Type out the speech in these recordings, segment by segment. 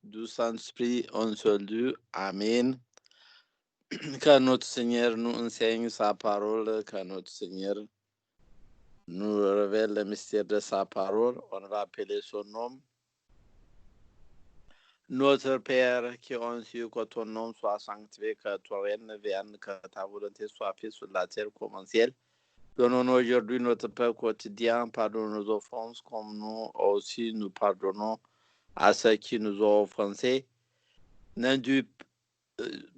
du Saint-Esprit, un seul Dieu. Amen. Que notre Seigneur nous enseigne sa parole, que notre Seigneur nous révèle le mystère de sa parole. On va appeler son nom. Notre Père qui est en cieux, que ton nom soit sanctifié, que ton règne vienne, que ta volonté soit faite sur la terre comme au ciel. Donne-nous aujourd'hui notre pain quotidien, pardonne nos offenses comme nous aussi nous pardonnons à ceux qui nous ont offensés. N'induis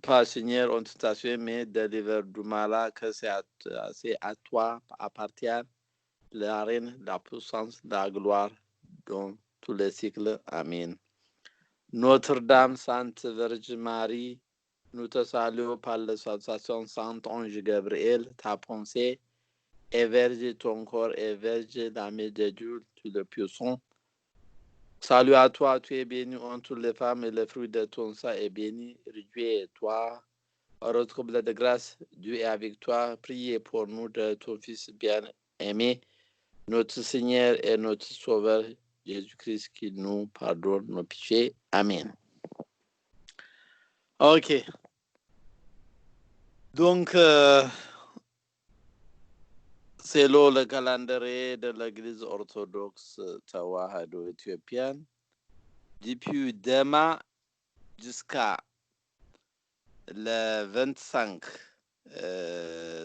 pas, Seigneur, en tentation, mais délivre du mal, que c'est à toi appartient la reine, la puissance, la gloire dans tous les siècles. Amen. Notre-Dame, Sainte Vierge Marie, nous te saluons par la sensation Saint Ange Gabriel, ta pensée est verge ton corps est verge l'âme de Dieu, tu le puissant. Salut à toi, tu es bénie entre toutes les femmes et le fruit de ton sein est béni. Réjouis toi, heureuse comblée de grâce, Dieu est avec toi. Priez pour nous de ton Fils bien-aimé, notre Seigneur et notre Sauveur, Jésus-Christ, qui nous pardonne nos péchés. Amen. Ok. Donc, selon le calendrier de l'Église orthodoxe tawahado-éthiopienne, depuis demain jusqu'à le 25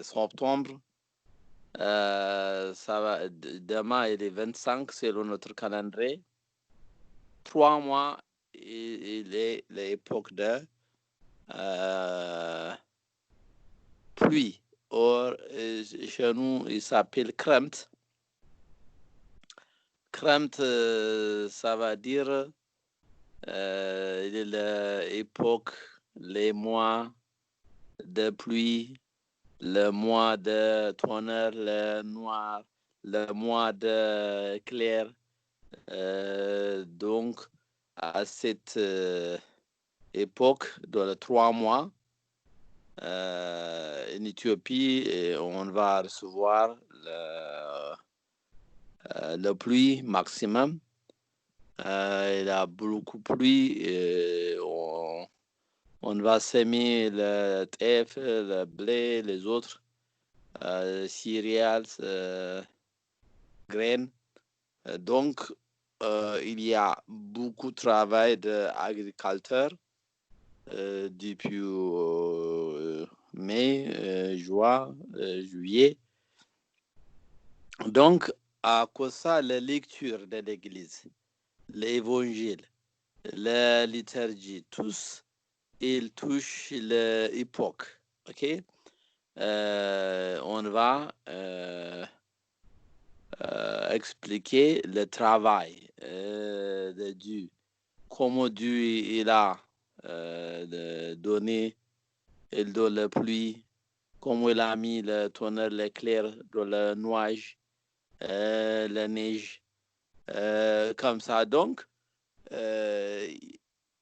septembre, ça va, demain il est 25 selon notre calendrier. 3 mois, il est l'époque de pluie. Or, chez nous, il s'appelle Kremt. Kremt, ça va dire il est l'époque, les mois de pluie, le mois de tonnerre, le noir, le mois de clair. Donc, à cette époque, dans les 3 mois, en Éthiopie, on va recevoir la pluie maximum. Il y a beaucoup de pluie. On va semer le teff, le blé, les autres céréales, graines. Donc, il y a beaucoup de travail d'agriculteur depuis mai, juin, juillet. Donc, à cause de ça, la lecture de l'Église, l'Évangile, la liturgie, tous, ils touchent l'époque. OK? On va expliquer le travail de Dieu, comment Dieu il a donné, il donne la pluie, comment il a mis le tonnerre, l'éclair dans le nuage, la neige, comme ça. Donc,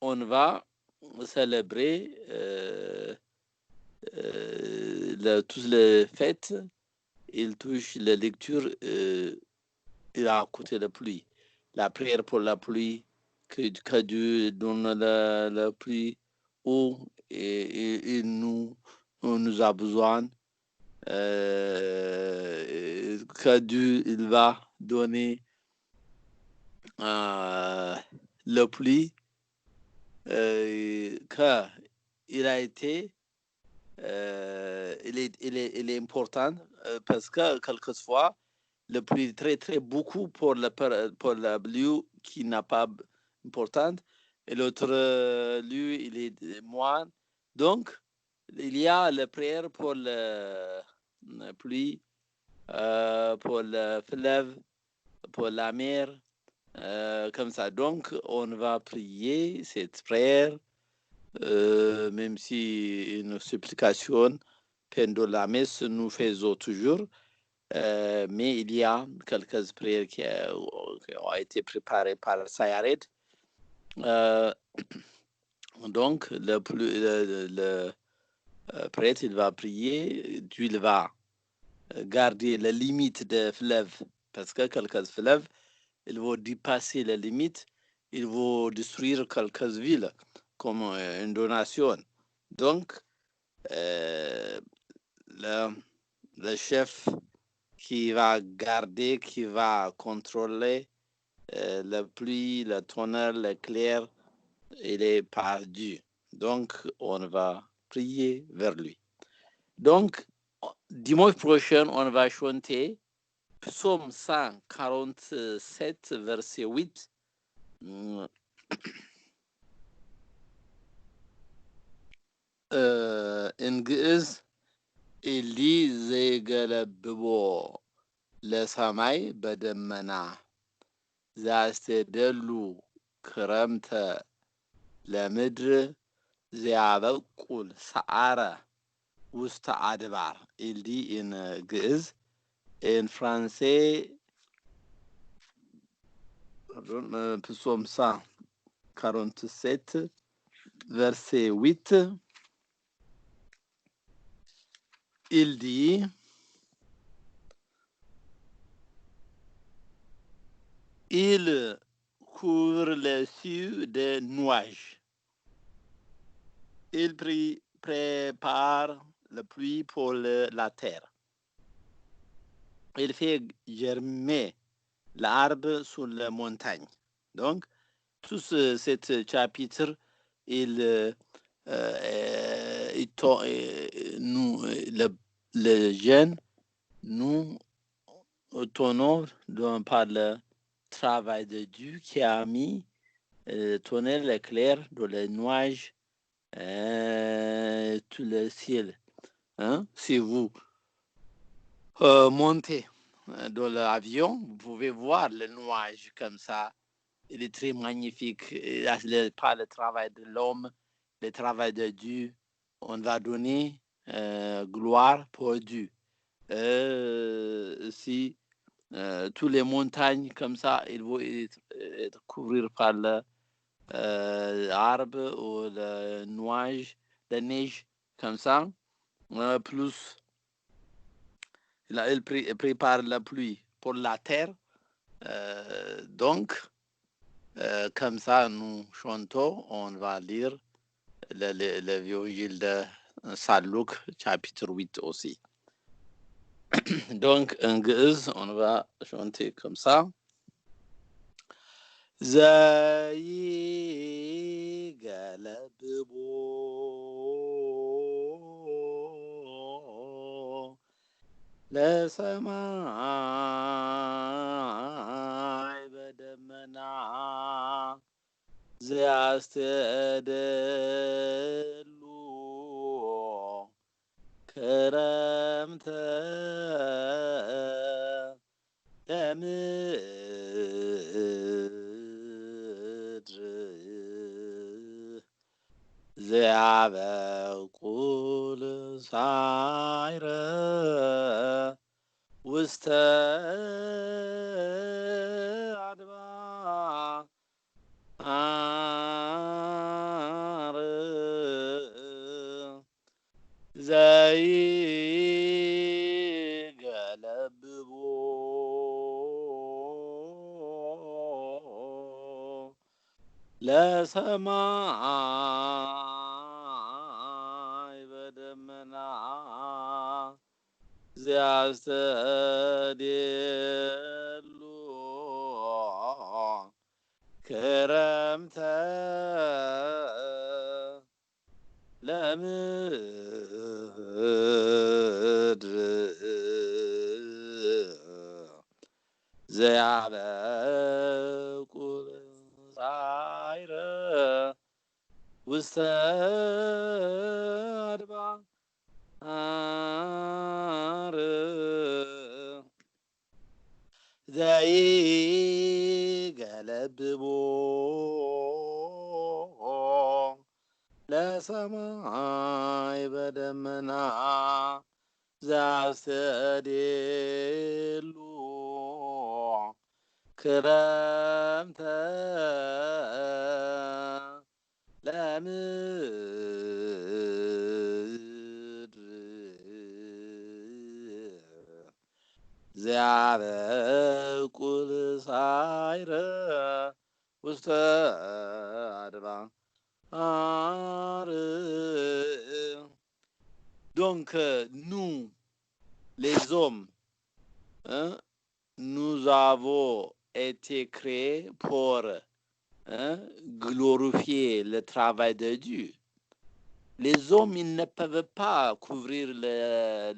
on va célébrer toutes les fêtes. Il touche la lecture, il a côté la pluie. La prière pour la pluie, que Dieu donne la pluie où il nous a besoin. Que Dieu il va donner la pluie, qu'il a été, il est important parce que quelquefois, la pluie est très, très beaucoup pour la pluie qui n'a pas importante et l'autre lieu, il est moins. Donc, il y a la prière pour la pluie, pour le fleuve, pour la mer, comme ça. Donc, on va prier cette prière, même si une supplication pendant la messe, nous faisons toujours. Mais il y a quelques prières qui ont été préparées par Sayared. Donc, le prêtre, il va prier, il va garder la limite des fleuves, parce que quelques fleuves, ils vont dépasser la limite, ils vont détruire quelques villes comme une donation. Donc, le chef qui va garder, qui va contrôler la pluie, le tonnerre, l'éclair, il est perdu. Donc, on va prier vers lui. Donc, dimanche prochain, on va chanter Psaume 147, verset 8. እንግዕዝ ኢሊ ዘይገለብቦ ለሰማይ በደመና ዘያስተደሉ ክረምተ ለምድር ዘያበቁል ሰዓረ ውስተ አድባር ኢሊ in ግዕዝ. In français, psaume 147, verset 8, il dit: il couvre les cieux de nuages. Il prépare la pluie pour la terre. Il fait germer l'arbre sur la montagne. Donc, tout cet chapitre, nous, les jeunes, nous tenons par le travail de Dieu qui a mis tonnerre, l'éclair dans les nuages, tout le ciel. Hein? Si vous montez dans l'avion, vous pouvez voir les nuages comme ça. Il est très magnifique. Par le travail de l'homme, le travail de Dieu, on va donner gloire pour Dieu. Si toutes les montagnes comme ça, ils vont être couvertes par l'arbre ou le nuage, la neige comme ça. Plus, il prépare la pluie pour la terre. Donc, comme ça, nous chantons, on va lire l'évangile de Saint Luc, chapitre 8 aussi. Donc, en grec, on va chanter comme ça. Zayi galabbo ለሰማይ በደመና ዘያስተደሉ ክረምተ ለምድር ዘያበቁል ሳይረ ውስተ አድባር ዘይገለብቦ ለሰማይ በደመና ዘያስተደሉ ክረምተ ለምድር ዘያበቁል ሳይረ ውስተ አድባር ዘይገለብቦ ለሰማይ በደመና ዘያስተደሉ ክረምተ ለምድር ዘያበቁል ሳይረ ውስተ አድባር donc nous les hommes nous avons été créés pour glorifier le travail de Dieu. Les hommes, ils ne peuvent pas couvrir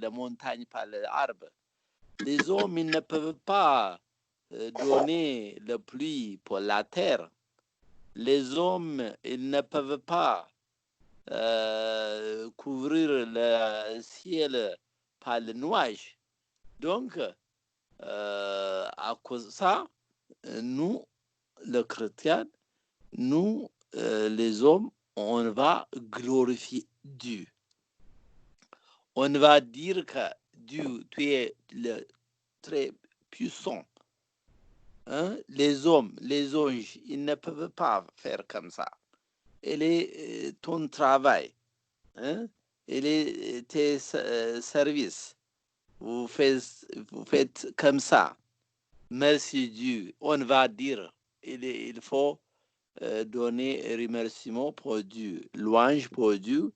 la montagne par l'arbre. Les hommes, ils ne peuvent pas donner la pluie pour la terre. Les hommes, ils ne peuvent pas couvrir le ciel par le nuage. Donc, à cause de ça, nous, les chrétiens, nous, les hommes, on va glorifier Dieu. On va dire que Dieu, tu es le très puissant. Hein? Les hommes, les anges, ils ne peuvent pas faire comme ça. Et ton travail, hein? Et tes services, vous faites comme ça. Merci Dieu. On va dire, il faut donner remerciement pour Dieu, louange pour Dieu,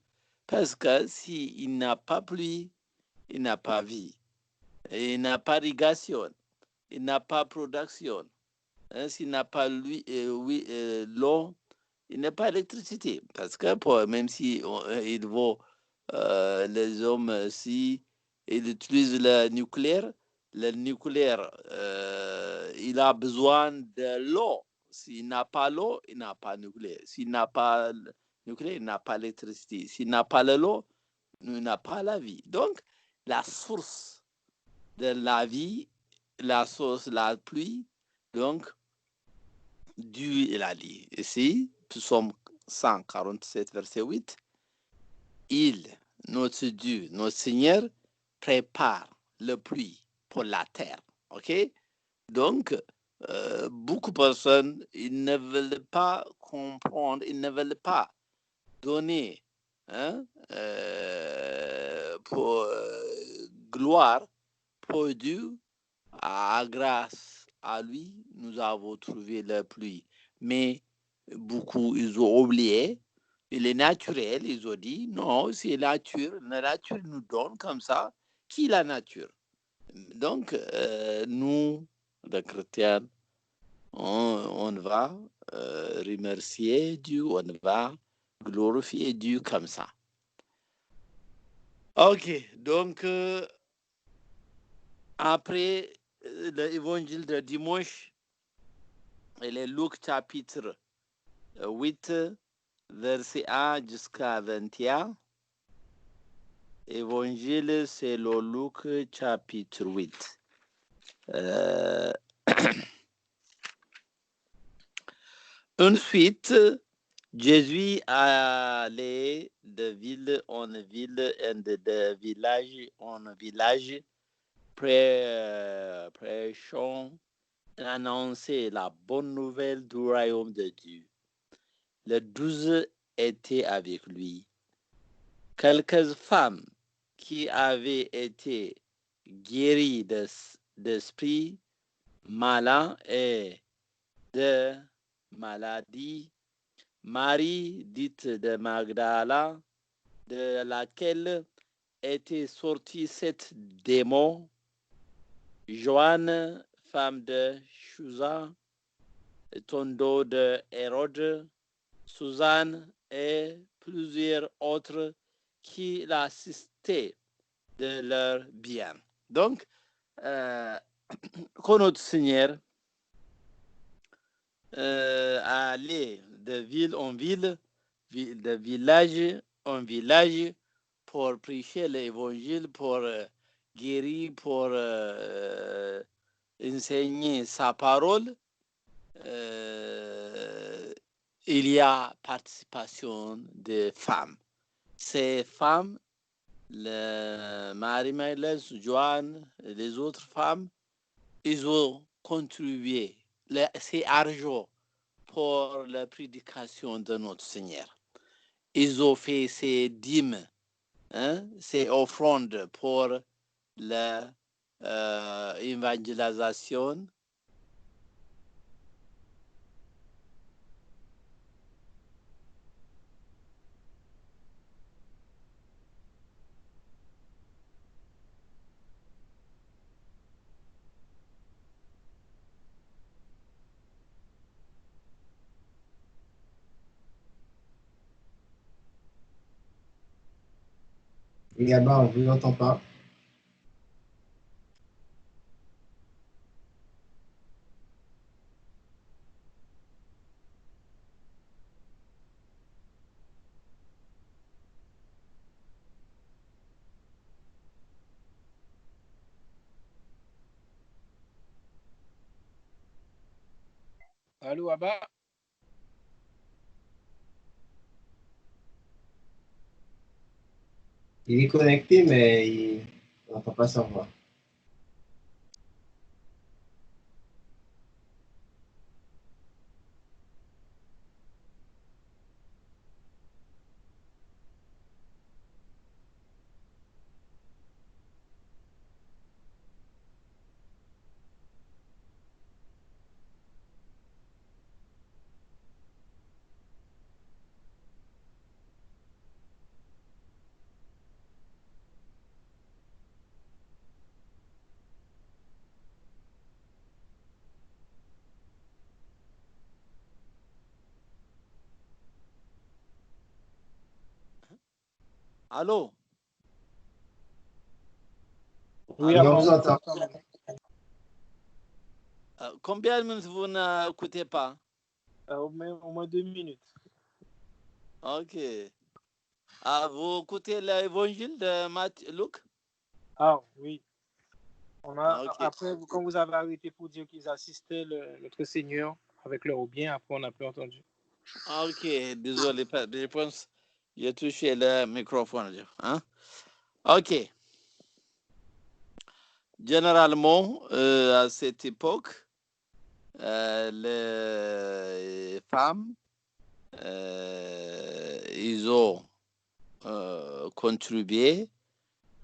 parce que s'il n'a pas pluie, il n'a pas vie. Il n'a pas irrigation, il n'a pas production. Hein, s'il n'a pas l'eau, il n'a pas électricité. Parce que même si il vaut les hommes, si ils utilisent le nucléaire, il a besoin de l'eau. S'il n'a pas l'eau, il n'a pas de nucléaire. S'il n'a pas le nucléaire, il n'a pas l'électricité. S'il n'a pas l'eau, il n'a pas la vie. Donc, la source de la vie, la source de la pluie, donc, Dieu, il a dit. Ici, Psaume 147, verset 8, notre Dieu, notre Seigneur, prépare le pluie pour la terre. OK? Donc, beaucoup de personnes, ils ne veulent pas comprendre, ils ne veulent pas donner pour gloire pour Dieu. Grâce à lui, nous avons trouvé la pluie. Mais beaucoup, ils ont oublié. Il est naturel, ils ont dit, non, c'est la nature nous donne comme ça. Qui la nature? Donc, nous, les chrétiens, on va remercier Dieu, on va glorifier Dieu comme ça. Ok, donc, après l'évangile de dimanche, il est Luc chapitre 8, verset 1 jusqu'à 21. Évangile selon Luc chapitre 8. Ensuite, Jésus allait de ville en ville et de village en village, prêchant et annonçant la bonne nouvelle du royaume de Dieu. Les 12 étaient avec lui. Quelques femmes qui avaient été guéries d'esprits malins et de maladies. Marie, dite de Magdala, de laquelle était sorti 7 démons. Joanne, femme de Chuza, Tondo de Hérode, Suzanne et plusieurs autres qui l'assistaient de leur bien. Donc, quand notre Seigneur allait de ville en ville, de village en village, pour prêcher l'évangile, pour guérir, pour enseigner sa parole, il y a participation des femmes. Ces femmes, Marie-Mélène, Joanne, et les autres femmes, ils ont contribué c'est argent pour la prédication de notre Seigneur. Ils ont fait ces dîmes, ces offrandes pour l'évangélisation Oui, Abba, on ne vous entend pas. Allô, Abba? Il est connecté, mais il n'entend pas sa voix. Allô? Oui, Oui, Allô? on Abba, vous on vous entend. entend maintenant. Combien de minutes vous n'écoutez pas? Au moins 2 minutes. Ok. Vous écoutez l'évangile de Luc? Ah, oui. Ok. Après, quand vous avez arrêté pour dire qu'ils assistaient notre Seigneur avec leur bien, après, on n'a plus entendu. Ok, désolé, je pense que j'ai touché le microphone. Hein? Ok. Généralement, à cette époque, les femmes, ils ont contribué,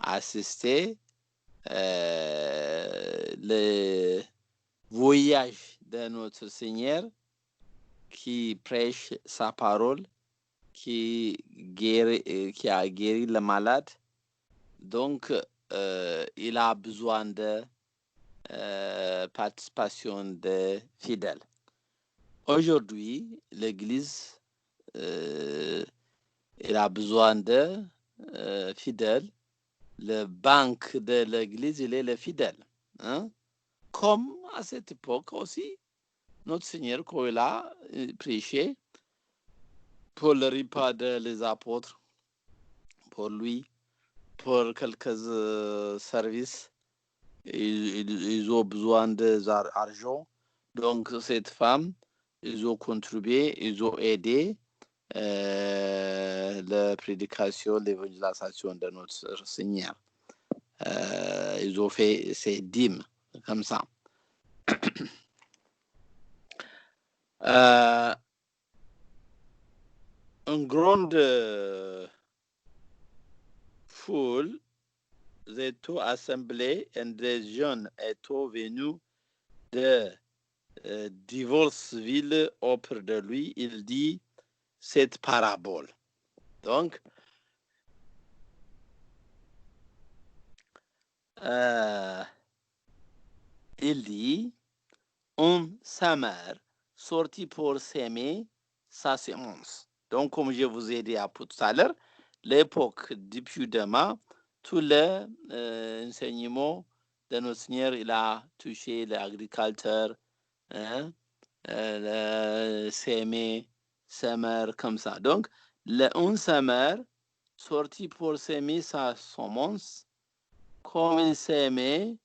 assisté le voyage de notre Seigneur qui prêche sa parole, qui a guéri le malade. Donc, il a besoin de participation des fidèles. Aujourd'hui, l'Église, il a besoin de fidèles. Le banque de l'Église, il est le fidèle. Hein? Comme à cette époque aussi, notre Seigneur, quand il a prêché pour le repas des apôtres, pour lui, pour quelques services, ils ont besoin d'argent. Donc, cette femme, ils ont contribué, ils ont aidé la prédication, l'évangélisation de notre Seigneur. Ils ont fait ces dîmes comme ça. Une grande foule étaient assemblés et des jeunes étaient venus de diverses villes auprès de lui. Il dit cette parabole. Donc, il dit, un semeur sorti pour s'aimer sa sémence. Donc, comme je vous ai dit tout à l'heure, l'époque depuis demain, tous les enseignements de notre Seigneur, il a touché l'agriculteur, hein, s'aimer, semeur, comme ça. Donc, un semeur sorti pour s'aimer sa semence, comme il s'aimait,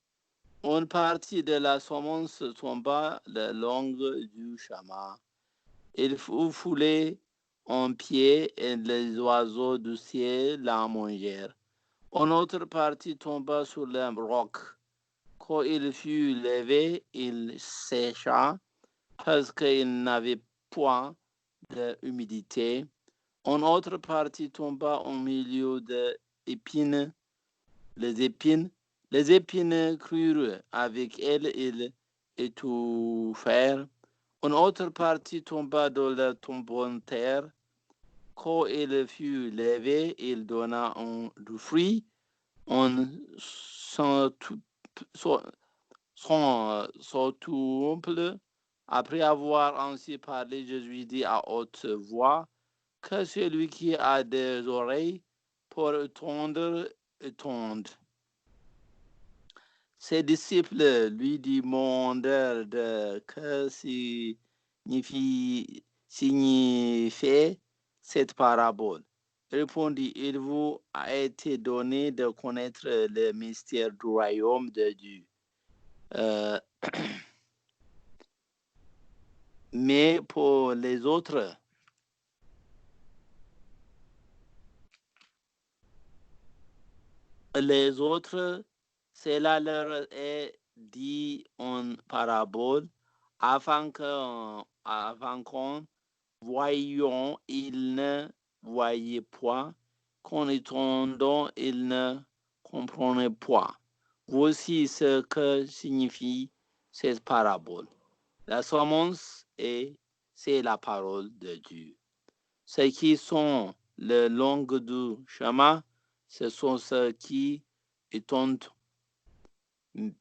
une partie de la semence tomba le long du chemin. Il fut foulé en pied et les oiseaux du ciel la mangèrent. Une autre partie tomba sur le roc. Quand il fut levé, il sécha parce qu'il n'avait point d'humidité. Une autre partie tomba au milieu des épines. Les épines crurent avec elle, ils étouffèrent. Une autre partie tomba dans la tombante terre. Quand il fut levé, il donna du fruit. On s'entourple. Après avoir ainsi parlé, Jésus dit à haute voix que celui qui a des oreilles pour entendre étendent. Ses disciples lui demandèrent que signifiait cette parabole. Répondit, il vous a été donné de connaître le mystère du royaume de Dieu. Mais pour les autres, cela leur est dit en parabole, afin qu'on voyant, ils ne voyaient point, qu'en entendant, ils ne comprenaient point. Voici ce que signifie cette parabole. La semence, c'est la parole de Dieu. Ceux qui sont le long du chemin, ce sont ceux qui étendent.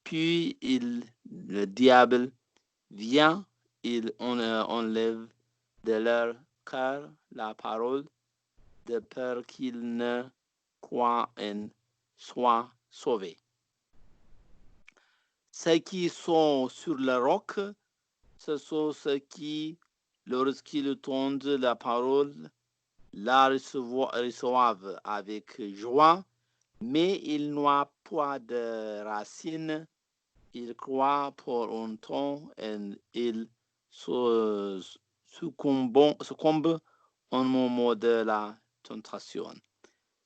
Puis le diable vient, il enlève de leur cœur la parole, de peur qu'ils ne croient et soient sauvés. Ceux qui sont sur le roc, ce sont ceux qui, lorsqu'ils entendent la parole, la reçoivent avec joie, mais ils n'ont pas de racines. Ils croient pour un temps et ils succombent au moment de la tentation.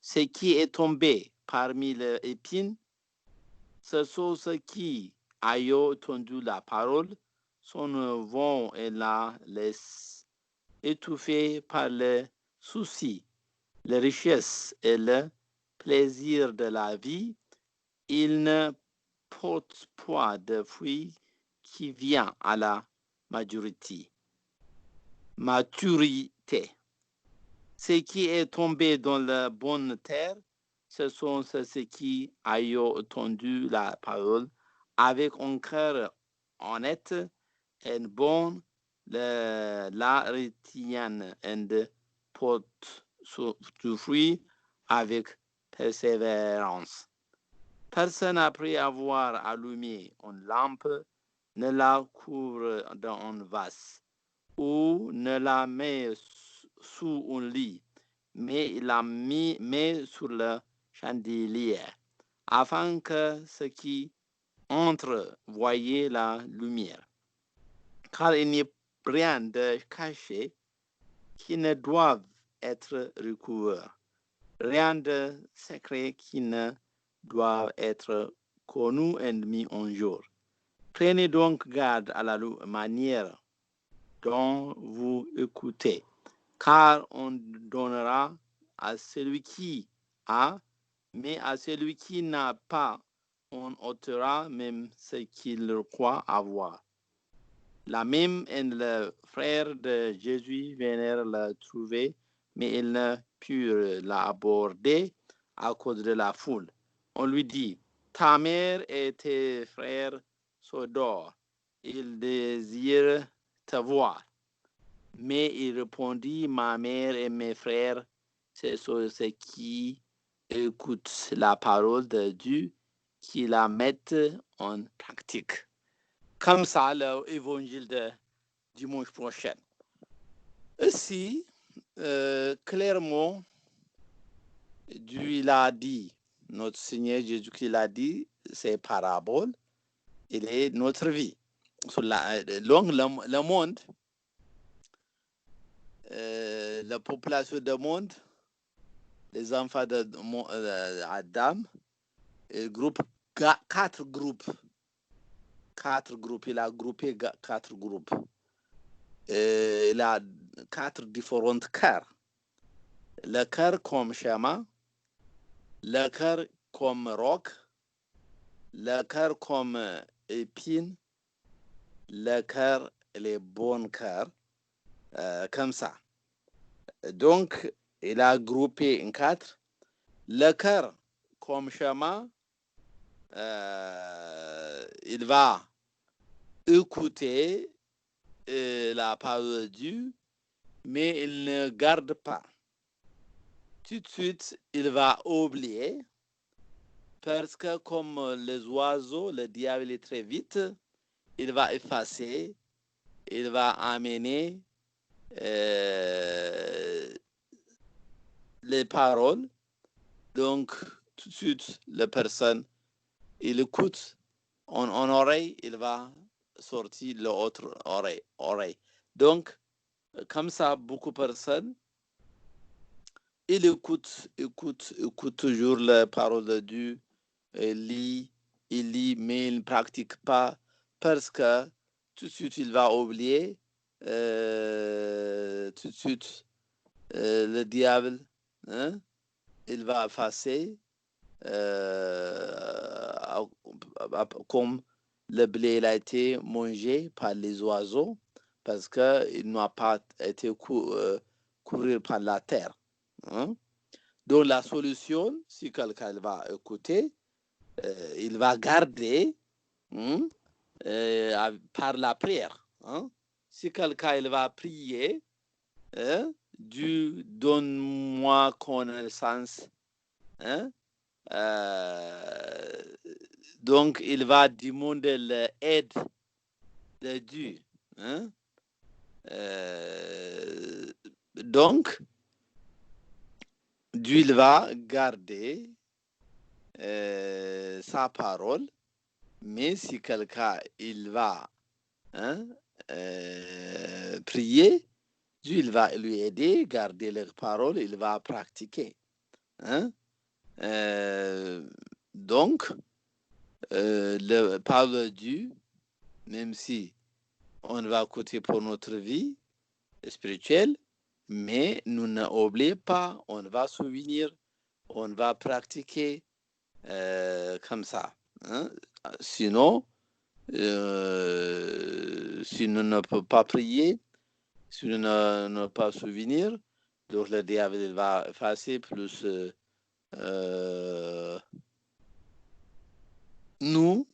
Ce qui est tombé parmi les épines, ce sont ceux qui, ayant entendu la parole, s'en vont et la laissent étouffés par les soucis, les richesses et le plaisir de la vie. Ils ne portent pas de fruits qui vient à la maturité. Ce qui est tombé dans la bonne terre, ce sont ceux qui ayant entendu la parole avec un cœur honnête et bon, la retiennent et portent du fruit avec persévérance. Personne, après avoir allumé une lampe, ne la couvre dans un vase ou ne la met sous un lit, mais la met sur le chandelier, afin que ceux qui entrent voient la lumière. Car il n'y a rien de caché qui ne doive être recouvert, rien de secret qui ne doit être connu et mis en jour. Prenez donc garde à la manière dont vous écoutez, car on donnera à celui qui a, mais à celui qui n'a pas, on ôtera même ce qu'il croit avoir. La même et le frère de Jésus vinrent le trouver, mais ils ne purent l'aborder à cause de la foule. On lui dit, ta mère et tes frères sont dehors, ils désirent te voir. Mais il répondit, ma mère et mes frères, ce sont ceux qui écoutent la parole de Dieu, qui la mettent en pratique. Comme ça, l'évangile de dimanche prochain. Ici, clairement, Dieu il a dit, notre Seigneur Jésus-Christ l'a dit, ces paraboles, il est notre vie. Sur le monde, la population du monde, les enfants d'Adam, quatre groupes. Il a groupé 4 groupes. Il a 4 différents cœurs. Le cœur comme chemin, le cœur comme roc, le cœur comme épine, le cœur, les bons cœurs, comme ça. Donc, il a groupé en 4. Le cœur comme chemin, il va écouter la parole de Dieu, mais il ne garde pas. Tout de suite, il va oublier Parce que comme les oiseaux, le diable est très vite, il va effacer, il va amener les paroles. Donc, tout de suite, la personne, il écoute en oreille, il va sortir l'autre oreille. Donc, comme ça, beaucoup de personnes, ils écoutent toujours les paroles de Dieu, il lit, mais il ne pratique pas parce que tout de suite, il va oublier, tout de suite, le diable, hein, il va effacer, comme le blé il a été mangé par les oiseaux parce qu'il n'a pas été couvert par la terre. Hein? Donc la solution, si quelqu'un va écouter, il va garder par la prière. Hein? Si quelqu'un il va prier, Dieu donne-moi connaissance. Hein? Donc, il va demander l'aide de Dieu. Hein? Donc, Dieu il va garder sa parole, mais si quelqu'un il va prier, Dieu il va lui aider, garder les paroles, il va pratiquer. Hein? Donc, le parole de Dieu, même si on va écouter pour notre vie spirituelle, mais nous n'oublions pas, on va souvenir, on va pratiquer comme ça. Hein? Sinon, si nous ne pouvons pas prier, si nous ne pouvons pas souvenir, donc le diable il va effacer plus nous,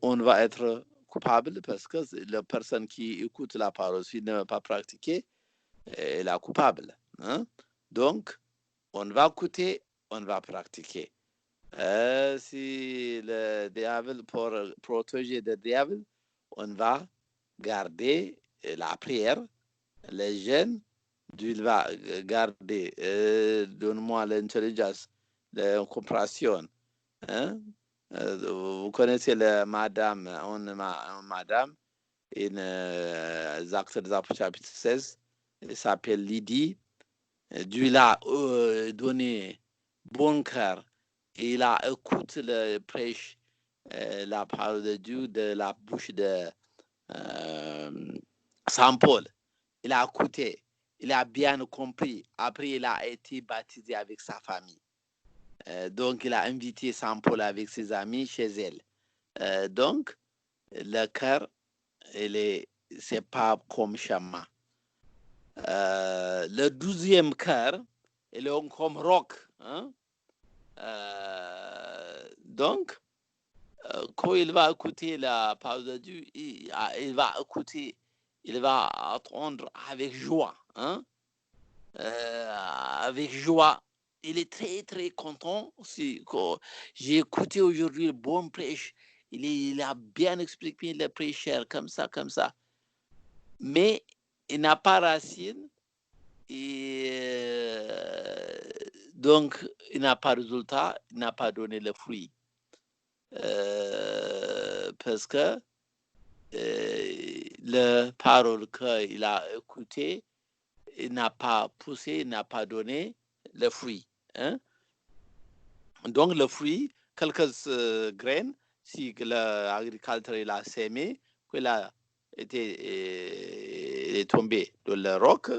on va être coupable parce que la personne qui écoute la parole, s'il ne va pas pratiquer, elle est coupable. Hein? Donc, on va écouter, on va pratiquer. Si le diable, pour protéger le diable, on va garder la prière. Les jeunes, Dieu va garder, donne-moi l'intelligence, la compréhension. Hein? Vous connaissez la madame, madame, une Actes des Apôtres chapitre 16, elle s'appelle Lydie. Dieu l'a donné bon cœur. Il a écouté le prêche, la parole de Dieu de la bouche de Saint Paul. Il a écouté, il a bien compris. Après, il a été baptisé avec sa famille. Donc, il a invité Saint Paul avec ses amis chez elle. Donc, le cœur, c'est pas comme Chama. Le 12e cœur, il est comme roc. Hein? Donc, quand il va écouter la parole de Dieu, il va écouter, il va attendre avec joie. Hein? Avec joie. Il est très, très content aussi. J'ai écouté aujourd'hui le bon prêche. Il a bien expliqué le prêcheur, comme ça. Mais il n'a pas racine. Et donc, il n'a pas de résultat. Il n'a pas donné le fruit. Parce que la parole qu'il a écoutée, il n'a pas poussé, il n'a pas donné le fruit. Hein? Donc, le fruit, quelques graines, si l'agriculteur a sémé, qu'il a été tombé dans le roc,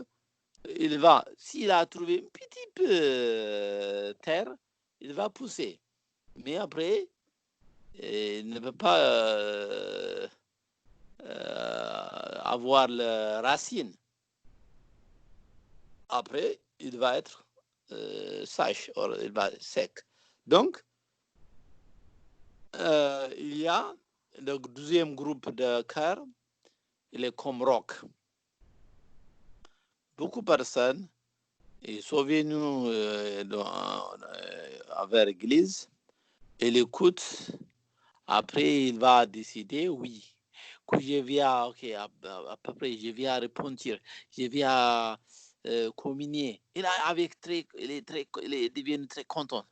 il va, s'il a trouvé un petit peu terre, il va pousser. Mais après, il ne peut pas avoir la racine. Après, il va être sèche, ou il va sec. Donc, il y a le deuxième groupe de cœur, il est comme roc. Beaucoup de personnes, Et sauvez-nous envers l'Église. Il écoute. Après, il va décider, oui, que je viens, ok, à peu près, je viens repentir, je viens communier. Il devient très content.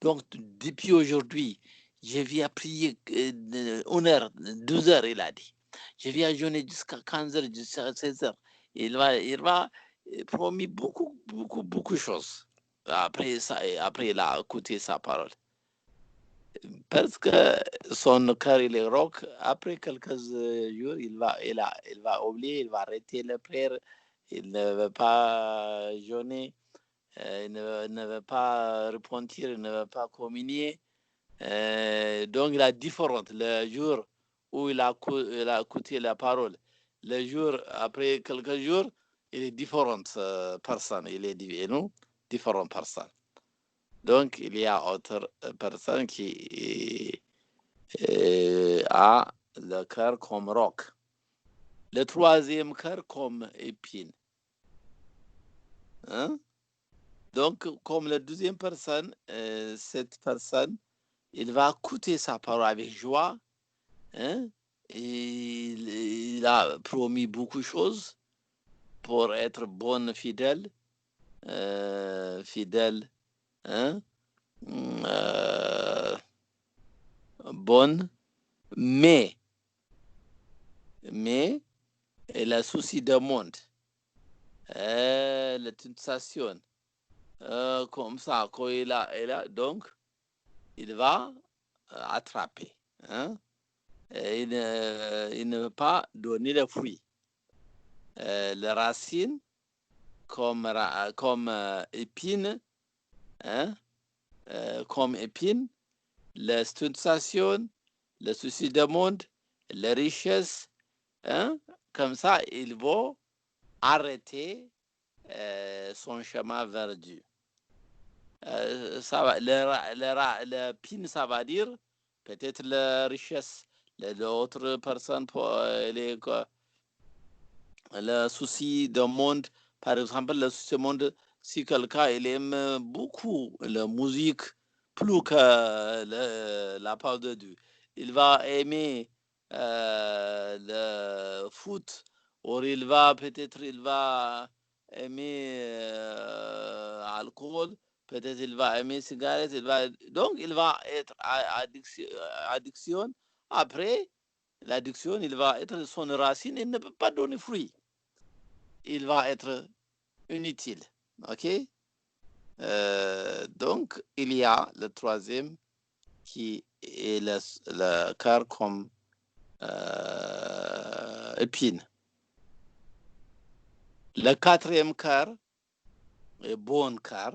Donc, depuis aujourd'hui, je viens prier 1 heure, 12 heures, il a dit. Je viens jeûner jusqu'à 15 heures, jusqu'à 16 heures. Il va promis beaucoup de choses. Après ça, après il a écouté sa parole. Parce que son cœur il est rock. Après quelques jours, il va oublier, il va arrêter la prière. Il ne veut pas jeûner, il ne veut pas repentir, il ne veut pas communier. Donc il a différent. Le jour où il a écouté la parole, le jour après quelques jours, il est différente personne. Il est différente personne. Donc il y a autre personne qui a le cœur comme roc. Le troisième cœur comme épine. Hein? Donc, comme la deuxième personne, cette personne, il va écouter sa parole avec joie. Hein? Il a promis beaucoup de choses pour être bonne, fidèle. Hein? Bonne, mais elle a souci du monde. La tentation. Comme ça, quand il a, donc, il va attraper. Hein? Il ne veut pas donner le fruit. Les racines, comme épine, hein? Comme épine, la tentation, le souci du monde, la richesse, hein? Comme ça, il va arrêter son chemin vers Dieu. Ça va, le pin, ça va dire peut-être la richesse, l'autre personne, le souci du monde. Par exemple, le souci du monde, si quelqu'un il aime beaucoup la musique plus que la parole de Dieu, il va aimer le foot, ou peut-être il va aimer alcool, peut-être il va aimer cigarette, donc il va être addiction. Après l'addiction, il va être son racine, il ne peut pas donner fruit. Il va être inutile. OK? Donc, il y a le troisième qui est le cœur comme épine. Le quatrième cœur est bon cœur,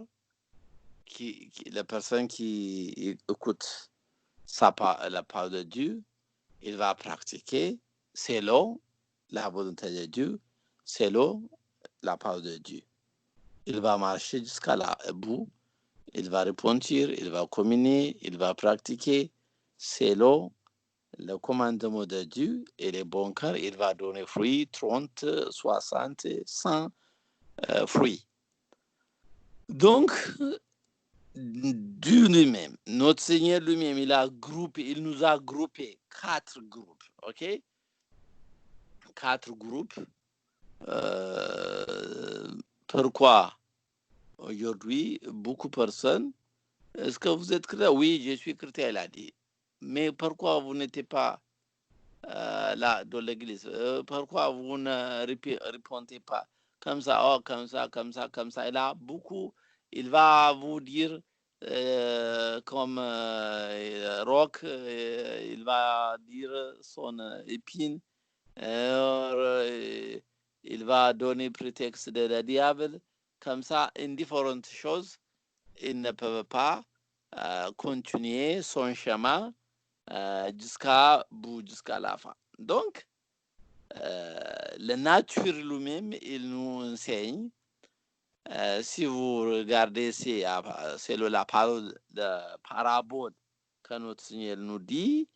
la personne qui écoute la parole de Dieu, il va pratiquer selon la volonté de Dieu, selon la parole de Dieu. Il va marcher jusqu'à la bout, il va repentir, il va communier, il va pratiquer selon le commandement de Dieu et les bons cœurs, il va donner fruits, 30, 60, 100 fruits. Donc, Dieu lui-même, notre Seigneur lui-même, il nous a groupé 4 groupes, ok? 4 groupes. Pourquoi aujourd'hui, beaucoup de personnes, est-ce que vous êtes chrétien? Oui, je suis chrétien, elle a dit. Mais pourquoi vous n'êtes pas là dans l'église? Pourquoi vous ne répondez pas? Comme ça, comme ça. Il a beaucoup, il va vous dire comme roc, il va dire son épine, il va donner prétexte de la diable. Comme ça, in différentes choses, il ne peut pas continuer son chemin jusqu'à la fin. Donc, la nature lui-même, il nous enseigne. Si vous regardez, c'est la parole de parabole que notre Seigneur nous dit,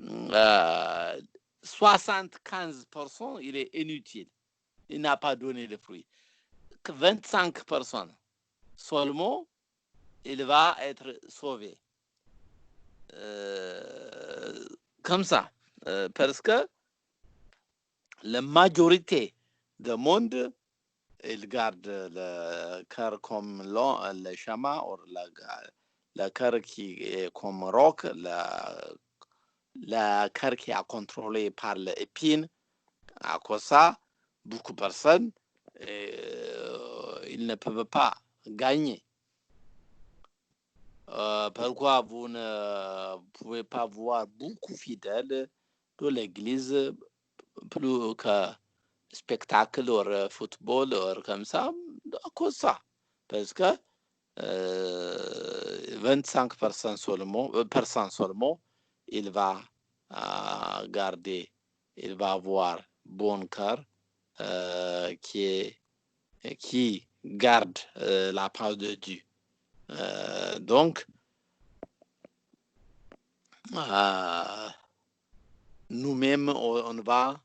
75%, il est inutile. Il n'a pas donné de fruits. 25 personnes seulement, il va être sauvé. Comme ça. Parce que la majorité du monde, il garde le cœur comme le chama, ou le cœur qui est comme roc, le cœur qui est contrôlé par l'épine. À cause de ça, beaucoup de personnes, ils ne peuvent pas gagner. Pourquoi vous ne pouvez pas voir beaucoup de fidèles de l'église plus que spectacle ou football ou comme ça? À cause de ça. Parce que 25 personnes seulement, il va garder, il va avoir bon cœur qui garde la parole de Dieu. Donc, nous-mêmes, on va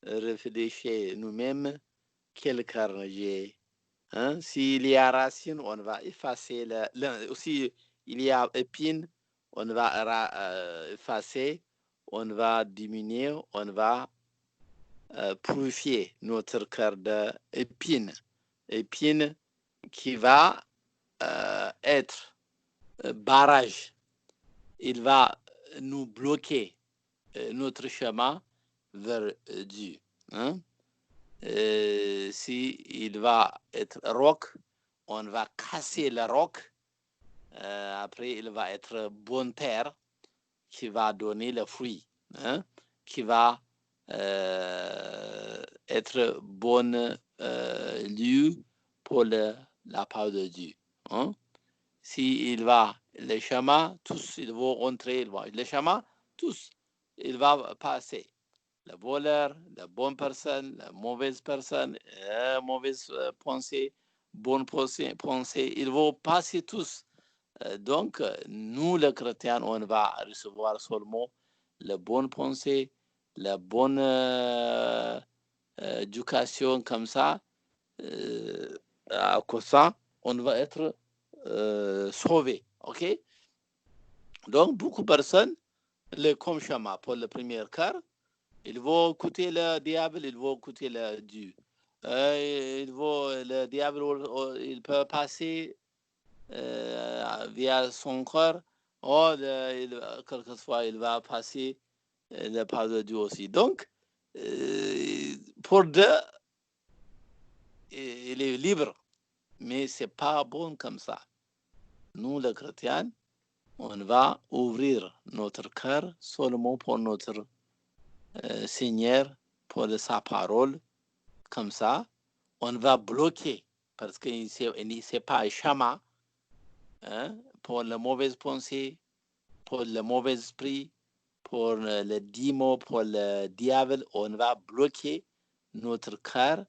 réfléchir nous-mêmes quel cœur j'ai. S'il y a racine, on va effacer. Si il y a épine, on va effacer, on va diminuer, on va purifier notre cœur d'épine. Épine qui va être barrage. Il va nous bloquer notre chemin vers Dieu. Si il va être roc, on va casser le roc. Après, il va être bonne terre qui va donner le fruit, qui va être bon lieu pour la parole de Dieu. Si il va le chemin, tous ils vont rentrer, le chemin, tous, il va passer. Le voleur, la bonne personne, la mauvaise personne, mauvaise pensée, bonne pensée, ils vont passer tous. Donc, nous, les chrétiens, on va recevoir seulement la bonne pensée, la bonne éducation comme ça. À cause de ça, on va être sauvé. OK? Donc, beaucoup de personnes, comme Shama, pour le premier cœur, ils vont écouter le diable, ils vont écouter le Dieu. Le diable, il peut passer via son cœur, ou quelquefois, il va passer la parole de Dieu aussi. Donc, pour deux, il est libre, mais ce n'est pas bon comme ça. Nous, les chrétiens, on va ouvrir notre cœur seulement pour notre Seigneur, pour sa parole, comme ça. On va bloquer, parce qu'il ne sait pas Shama, pour la mauvaise pensée, pour le mauvais esprit, pour le démon, pour le diable, on va bloquer notre cœur.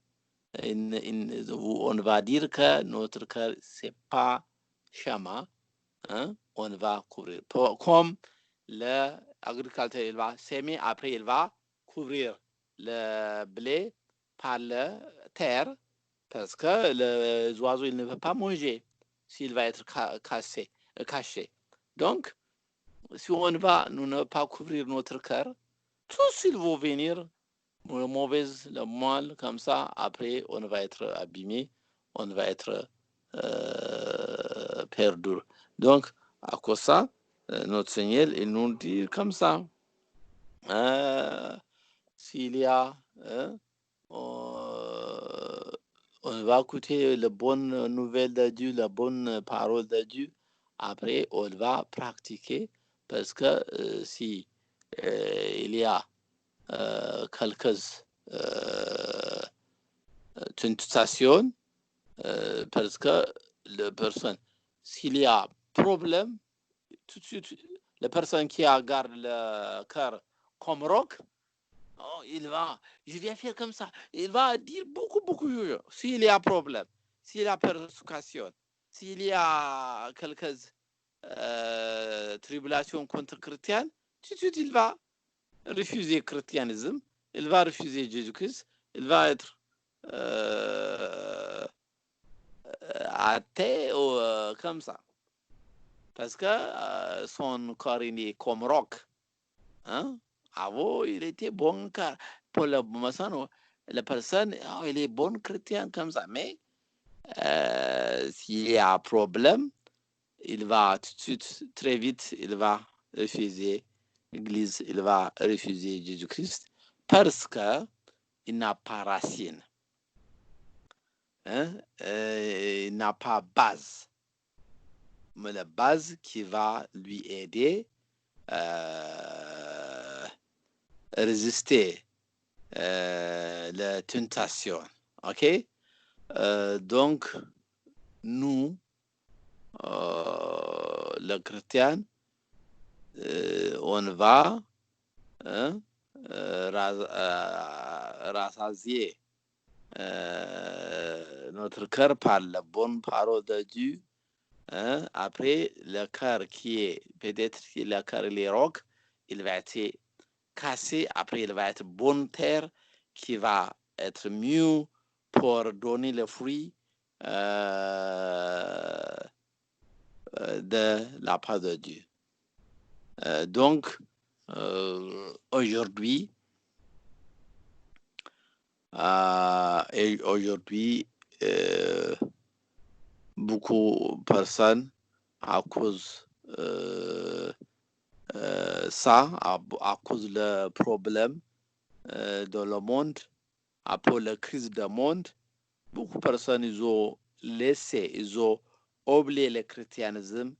On va dire que notre cœur, ce n'est pas Shama. On va couvrir. Comme l'agriculteur, il va s'aimer, après il va couvrir le blé par la terre, parce que les oiseaux, ils ne veulent pas manger s'il va être caché. Donc, si on va nous ne pas couvrir notre cœur, tous ils vont venir, le mauvais, le mal, comme ça, après on va être abîmé, on va être perdu. Donc, à cause de ça, notre Seigneur, il nous dit comme ça. S'il y a, on va écouter la bonne nouvelle de Dieu, la bonne parole de Dieu. Après, on va pratiquer, parce que si il y a quelques tentations, parce que la personne, s'il y a problème, tout de suite, la personne qui garde le cœur comme roc, je vais faire comme ça. Il va dire beaucoup. S'il y a problème, s'il y a persécution, s'il y a quelques tribulations contre chrétiens, tout de suite, il va refuser le christianisme, il va refuser Jésus-Christ, il va être athée ou comme ça. Parce que son corps il est comme roc. Hein? Avant, il était bon car pour la personne, oh, il est bon chrétien comme ça. Mais s'il y a un problème, il va tout de suite, très vite, il va refuser l'Église, il va refuser Jésus-Christ parce qu'il n'a pas racine. Hein? Il n'a pas base. Mais la base qui va lui aider à résister la tentation. OK? Donc, nous, les chrétiens, on va rassasier notre cœur par la bonne parole de Dieu. Hein? Après, le cœur qui est, peut-être que le cœur les rocs, il va être cassé. Après, il va être bonne terre qui va être mieux pour donner le fruit de la part de Dieu. Donc, aujourd'hui, beaucoup de personnes, à cause ça, à cause du problème dans le monde, après la crise du monde, beaucoup de personnes ils ont laissé, ils ont oublié le christianisme,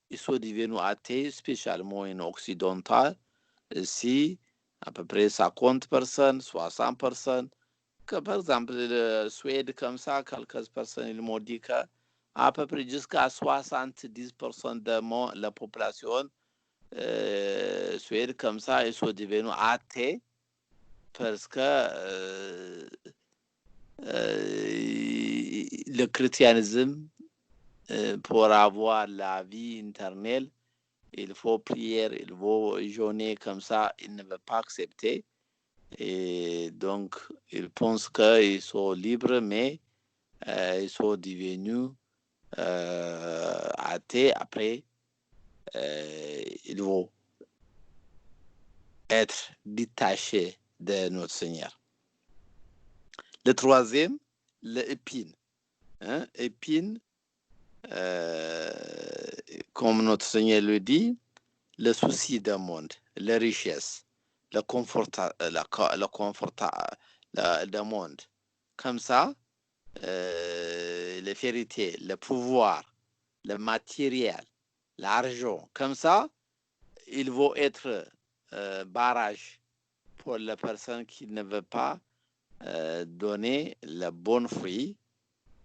ils sont devenus athées, spécialement en occidental. Ici, à peu près 50 personnes, 60 personnes. Que, par exemple, la Suède, comme ça, quelques personnes ils m'ont dit qu'à peu près jusqu'à 70% de la population Suède, comme ça, ils sont devenus athées parce que le christianisme, pour avoir la vie éternelle, il faut prier, il faut jeûner comme ça, il ne veut pas accepter. Et donc, ils pensent qu'ils sont libres, mais ils sont devenus athées. Après, ils vont être détachés de notre Seigneur. Le troisième, l'épine. Hein? Épine, comme notre Seigneur le dit, le souci du monde, la richesse, le confort du monde. Comme ça, la vérité, le pouvoir, le matériel, l'argent. Comme ça, ils vont être barrage pour la personne qui ne veut pas donner le bon fruit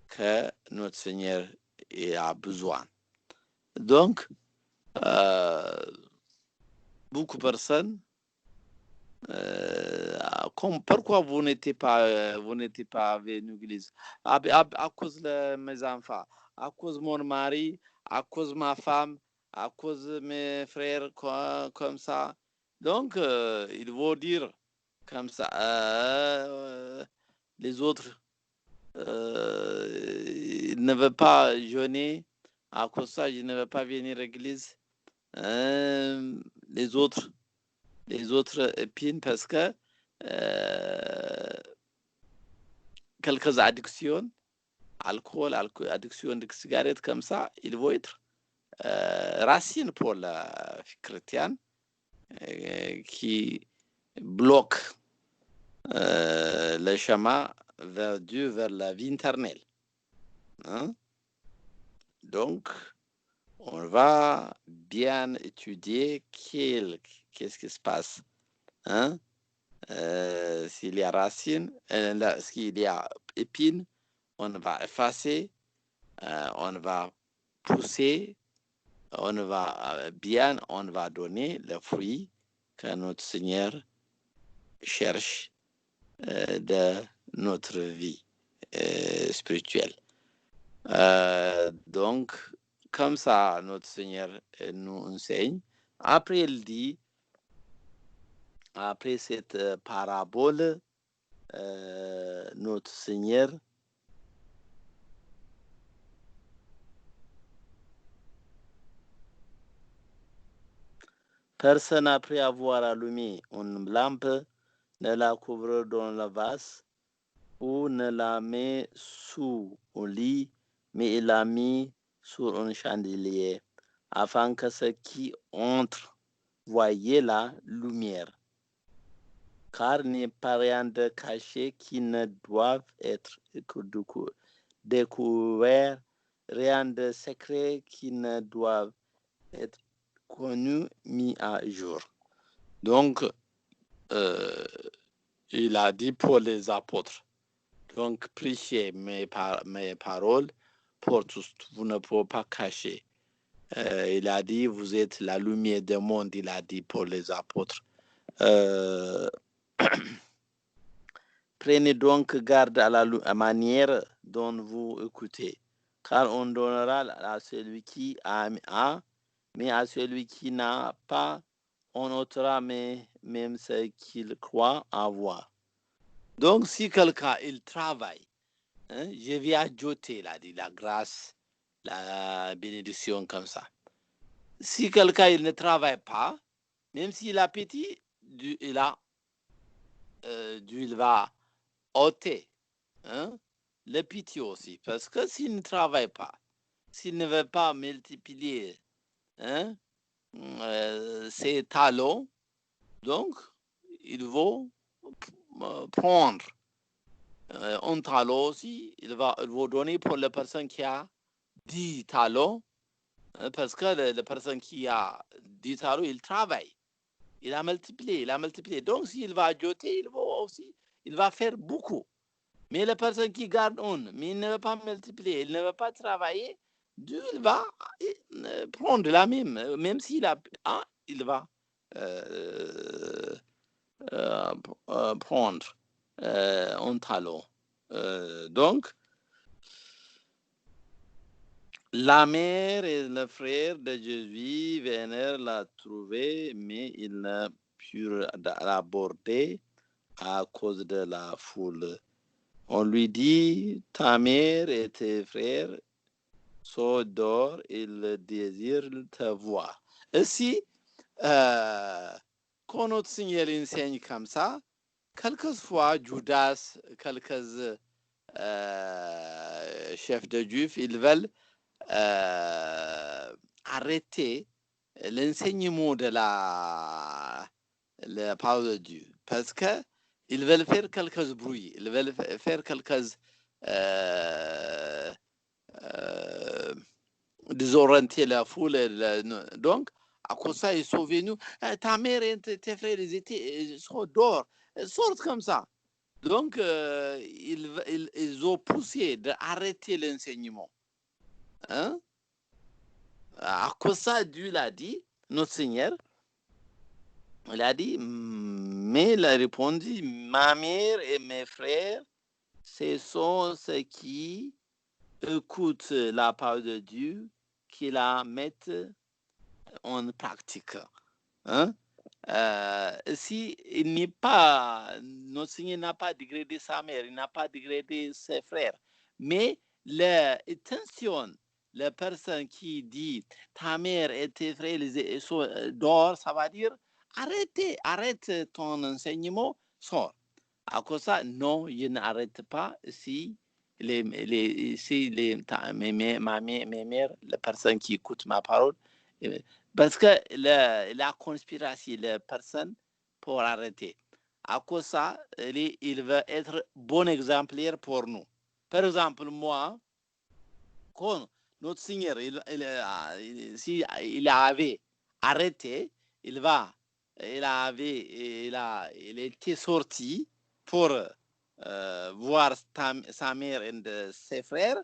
que notre Seigneur a besoin. Donc, beaucoup de personnes, pourquoi vous n'étiez pas venu à l'église? À cause de mes enfants, à cause de mon mari, à cause de ma femme, à cause de mes frères, comme ça. Donc, il faut dire comme ça, les autres ne veulent pas jeûner, à cause de ça, je ne veux pas venir à l'église. Les autres épines parce que quelques addictions, alcool, addiction de cigarettes comme ça, il vont être racine pour la chrétienne qui bloque le chemin vers Dieu, vers la vie éternelle. Hein? Donc, on va bien étudier qu'est-ce qui se passe. Hein? S'il y a racine, s'il y a épine, on va effacer, on va pousser, on va on va donner le fruit que notre Seigneur cherche de notre vie spirituelle. Donc, comme ça, notre Seigneur nous enseigne. Après, il dit, après cette parabole, notre Seigneur Personne après avoir allumé une lampe ne la couvre dans la vase ou ne la met sous au lit, mais il l'a mis sur un chandelier afin que ceux qui entrent voient la lumière. Car il n'y a pas rien de caché qui ne doive être découvert, rien de secret qui ne doive être connu, mis à jour. Donc, il a dit pour les apôtres, donc prêchez mes paroles pour tous, vous ne pouvez pas cacher. Il a dit, vous êtes la lumière du monde, il a dit pour les apôtres. Prenez donc garde à la manière dont vous écoutez, car on donnera à celui qui a, mais à celui qui n'a pas, on ôtera même ce qu'il croit avoir. Donc, si quelqu'un il travaille, je vais ajouter la grâce, la bénédiction comme ça. Si quelqu'un il ne travaille pas, même s'il a petit, il va ôter le petit aussi. Parce que s'il ne travaille pas, s'il ne veut pas multiplier ses talents, donc il va prendre un talent aussi, il va donner pour la personne qui a 10 talents, parce que la personne qui a 10 talents, il travaille. Il a multiplié. Donc, s'il va ajouter, il va faire beaucoup. Mais la personne qui garde mais il ne veut pas multiplier, il ne veut pas travailler, Dieu, il va prendre la même s'il a un, il va prendre un talent. Donc, la mère et le frère de Jésus vinrent la trouver, mais ils ne purent l'aborder à cause de la foule. On lui dit, ta mère et tes frères sont dehors, ils désirent te voir. Ainsi, quand notre Seigneur enseigne comme ça, quelquefois Judas, quelques chefs de Juifs, ils veulent arrêter l'enseignement de la parole de Dieu parce que ils veulent faire quelques bruits, ils veulent faire quelques désorienter la foule. Donc, à cause de ça, ils sont venus. Ta mère et tes frères, ils sont dehors, ils sortent comme ça. Donc, ils ont poussé d'arrêter l'enseignement. À cause de ça, Dieu l'a dit, notre Seigneur, il a dit, mais il a répondu, ma mère et mes frères, ce sont ceux qui écoutent la parole de Dieu, qui la mettent en pratique. Si il n'est pas, notre Seigneur n'a pas dégradé sa mère, il n'a pas dégradé ses frères, mais l'intention, la personne qui dit ta mère et tes frères sont dehors, ça va dire arrête ton enseignement, sors. À cause de ça, non, je n'arrête pas si mes mères, la personne qui écoute ma parole, parce que la conspiration, la personne pour arrêter. À cause de ça, il veut être bon exemplaire pour nous. Par exemple, moi, quand notre Seigneur, si il avait arrêté, il était sorti pour voir sa mère et ses frères.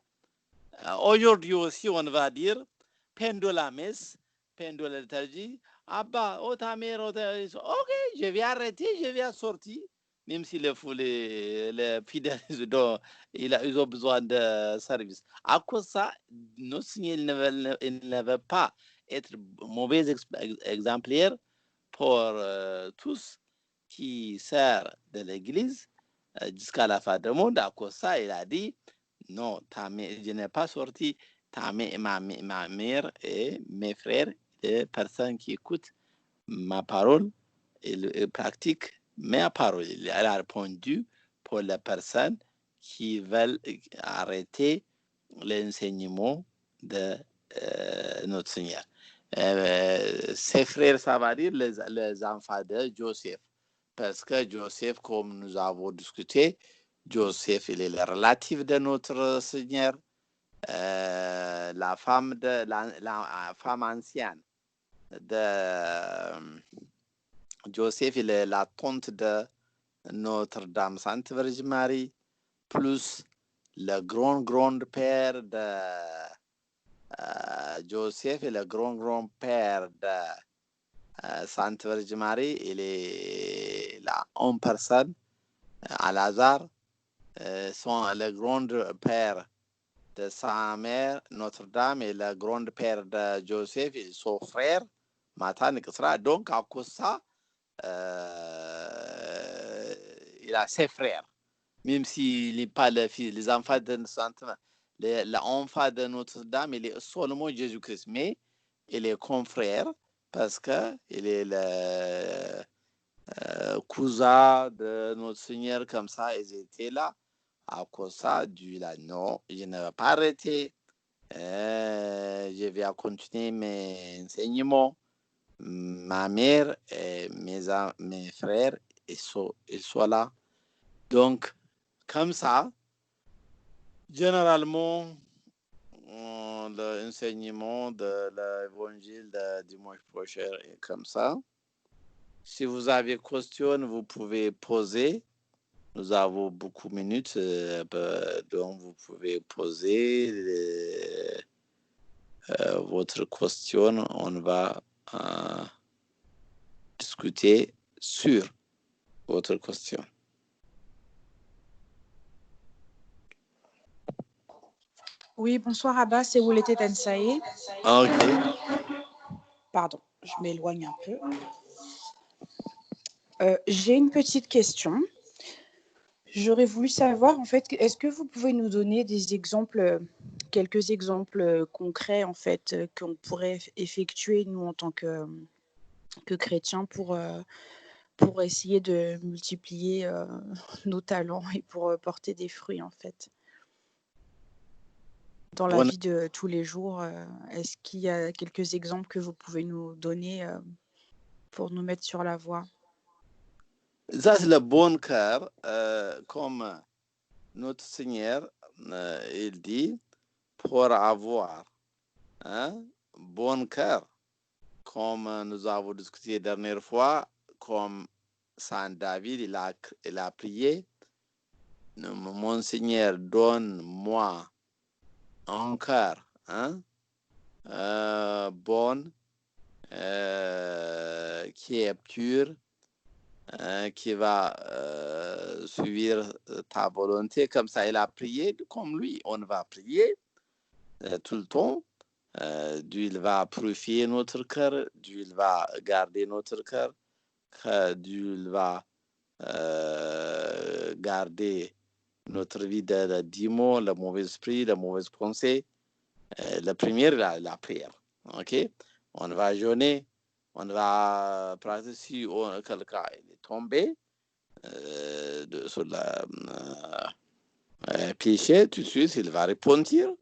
Aujourd'hui aussi, on va dire, pendant la messe, pendant la liturgie, Abba, ta mère, ok, je vais arrêter, je vais sortir. Même si les fidèles, ils ont besoin de service. À cause de ça, nos signes ne veulent pas être mauvais exemplaires pour tous qui servent de l'Église jusqu'à la fin du monde. À cause de ça, il a dit, non, je n'ai pas sorti ma mère et mes frères, les personnes qui écoutent ma parole, il pratique ma parole. Il a répondu pour les personnes qui veulent arrêter l'enseignement de notre Seigneur. Ses frères, ça va dire les enfants de Joseph. Parce que Joseph, comme nous avons discuté, Joseph, il est le relatif de notre Seigneur. La femme ancienne de Joseph, il est la tante de Notre-Dame Sainte Vierge Marie, plus le grand-grand-père de Joseph et le grand-grand-père de Sainte Vierge Marie. Il est là en personne, à Lazare, sont le grand-père de sa mère, Notre-Dame, et le grand-père de Joseph, et son frère, Mathan, etc. Donc, à cause de ça, il a ses frères. Même s'il n'est pas le fils, les enfants de l'enfant de Notre-Dame, il est seulement Jésus-Christ, mais il est confrère parce qu'il est le cousin de notre Seigneur, comme ça, ils étaient là. À cause de ça, Dieu là, non, je ne vais pas arrêter. Je vais continuer mes enseignements. Ma mère et mes frères, ils sont là. Donc, comme ça, généralement, l'enseignement de l'évangile de dimanche prochain est comme ça. Si vous avez des questions, vous pouvez poser. Nous avons beaucoup de minutes, donc vous pouvez poser votre question. On va discuter sur votre question. Oui, bonsoir Abba, c'est Woulete Tensaï. Ok. Pardon, je m'éloigne un peu. J'ai une petite question. J'aurais voulu savoir, en fait, est-ce que vous pouvez nous donner des exemples, quelques exemples concrets, en fait, qu'on pourrait effectuer, nous, en tant que chrétiens, pour essayer de multiplier nos talents et pour porter des fruits, en fait, dans la vie de tous les jours. Est-ce qu'il y a quelques exemples que vous pouvez nous donner pour nous mettre sur la voie? Ça, c'est le bon cœur, comme notre Seigneur, il dit, pour avoir un bon cœur, comme nous avons discuté la dernière fois, comme Saint David, il a prié, mon Seigneur, donne-moi un cœur bon, qui est pur, qui va suivre ta volonté. Comme ça, il a prié comme lui. On va prier tout le temps. Dieu il va purifier notre cœur. Dieu il va garder notre cœur. Dieu il va garder notre vie de démons, le mauvais esprit, la mauvaise pensée. La première, la prière. OK? On va jeûner. On va pratiquer si quelqu'un est tombé sur le péché, tout de suite, il va repentir.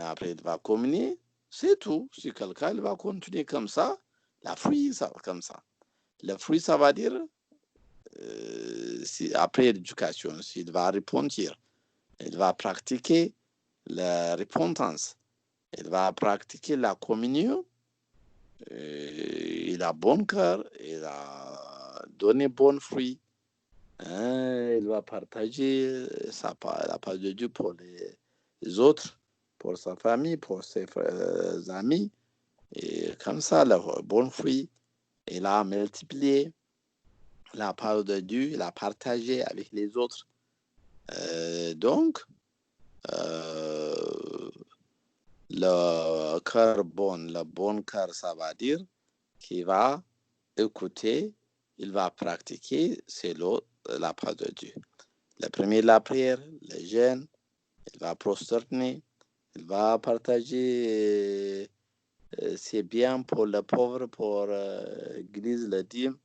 Après, il va communier. C'est tout. Si quelqu'un il va continuer comme ça, la fruit, ça va comme ça. Le fruit, ça va dire, après l'éducation, s'il va repentir, il va pratiquer la repentance, il va pratiquer la communion, il a bon cœur, il a donné bon fruit. Il va partager la parole de Dieu pour les autres, pour sa famille, pour ses amis. Et comme ça, le bon fruit, il a multiplié la parole de Dieu, il a partagé avec les autres. Donc, le cœur bon, le bon cœur, ça va dire qu'il va écouter, il va pratiquer selon la parole de Dieu. Le premier, la prière, le jeûne, il va prosterner, il va partager c'est bien pour le pauvre, pour l'église, le dîme.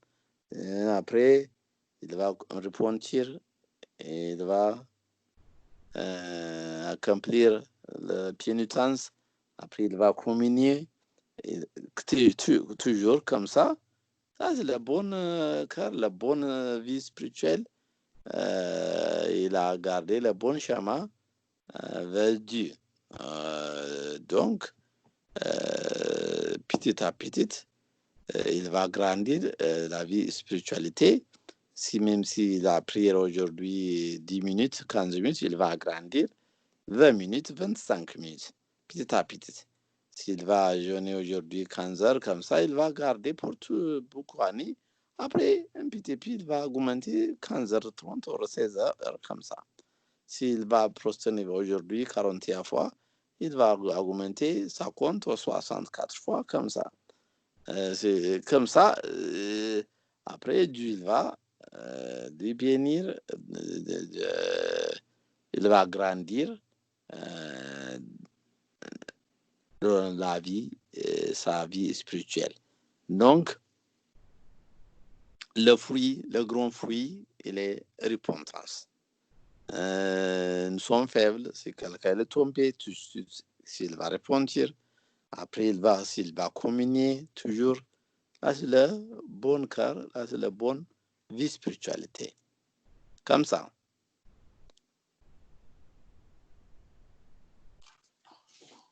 Après, il va repentir et il va accomplir la pénitence. Après, il va communier. Et toujours comme ça. Ça, c'est la bonne, car la bonne vie spirituelle. Il a gardé le bon chemin vers Dieu. Donc, petit à petit, il va grandir la vie spiritualité. Même s'il a prié aujourd'hui 10 minutes, 15 minutes, il va grandir 20 minutes, 25 minutes, petit à petit. S'il va jeûner aujourd'hui 15 heures comme ça, il va garder pour beaucoup d'années. Après, un petit peu, il va augmenter 15h30 ou 16h comme ça. S'il va prosterner aujourd'hui 41 fois, il va augmenter 50 ou 64 fois comme ça. C'est comme ça. Après, Dieu va lui bénir. Il va grandir dans la vie, sa vie spirituelle. Donc, le fruit, le grand fruit, il est repentance. Nous sommes faibles, c'est quelqu'un est tombé, tout de suite, s'il va repentir, après s'il va communier toujours, là c'est le bon cœur, là c'est la bonne vie spiritualité. Comme ça.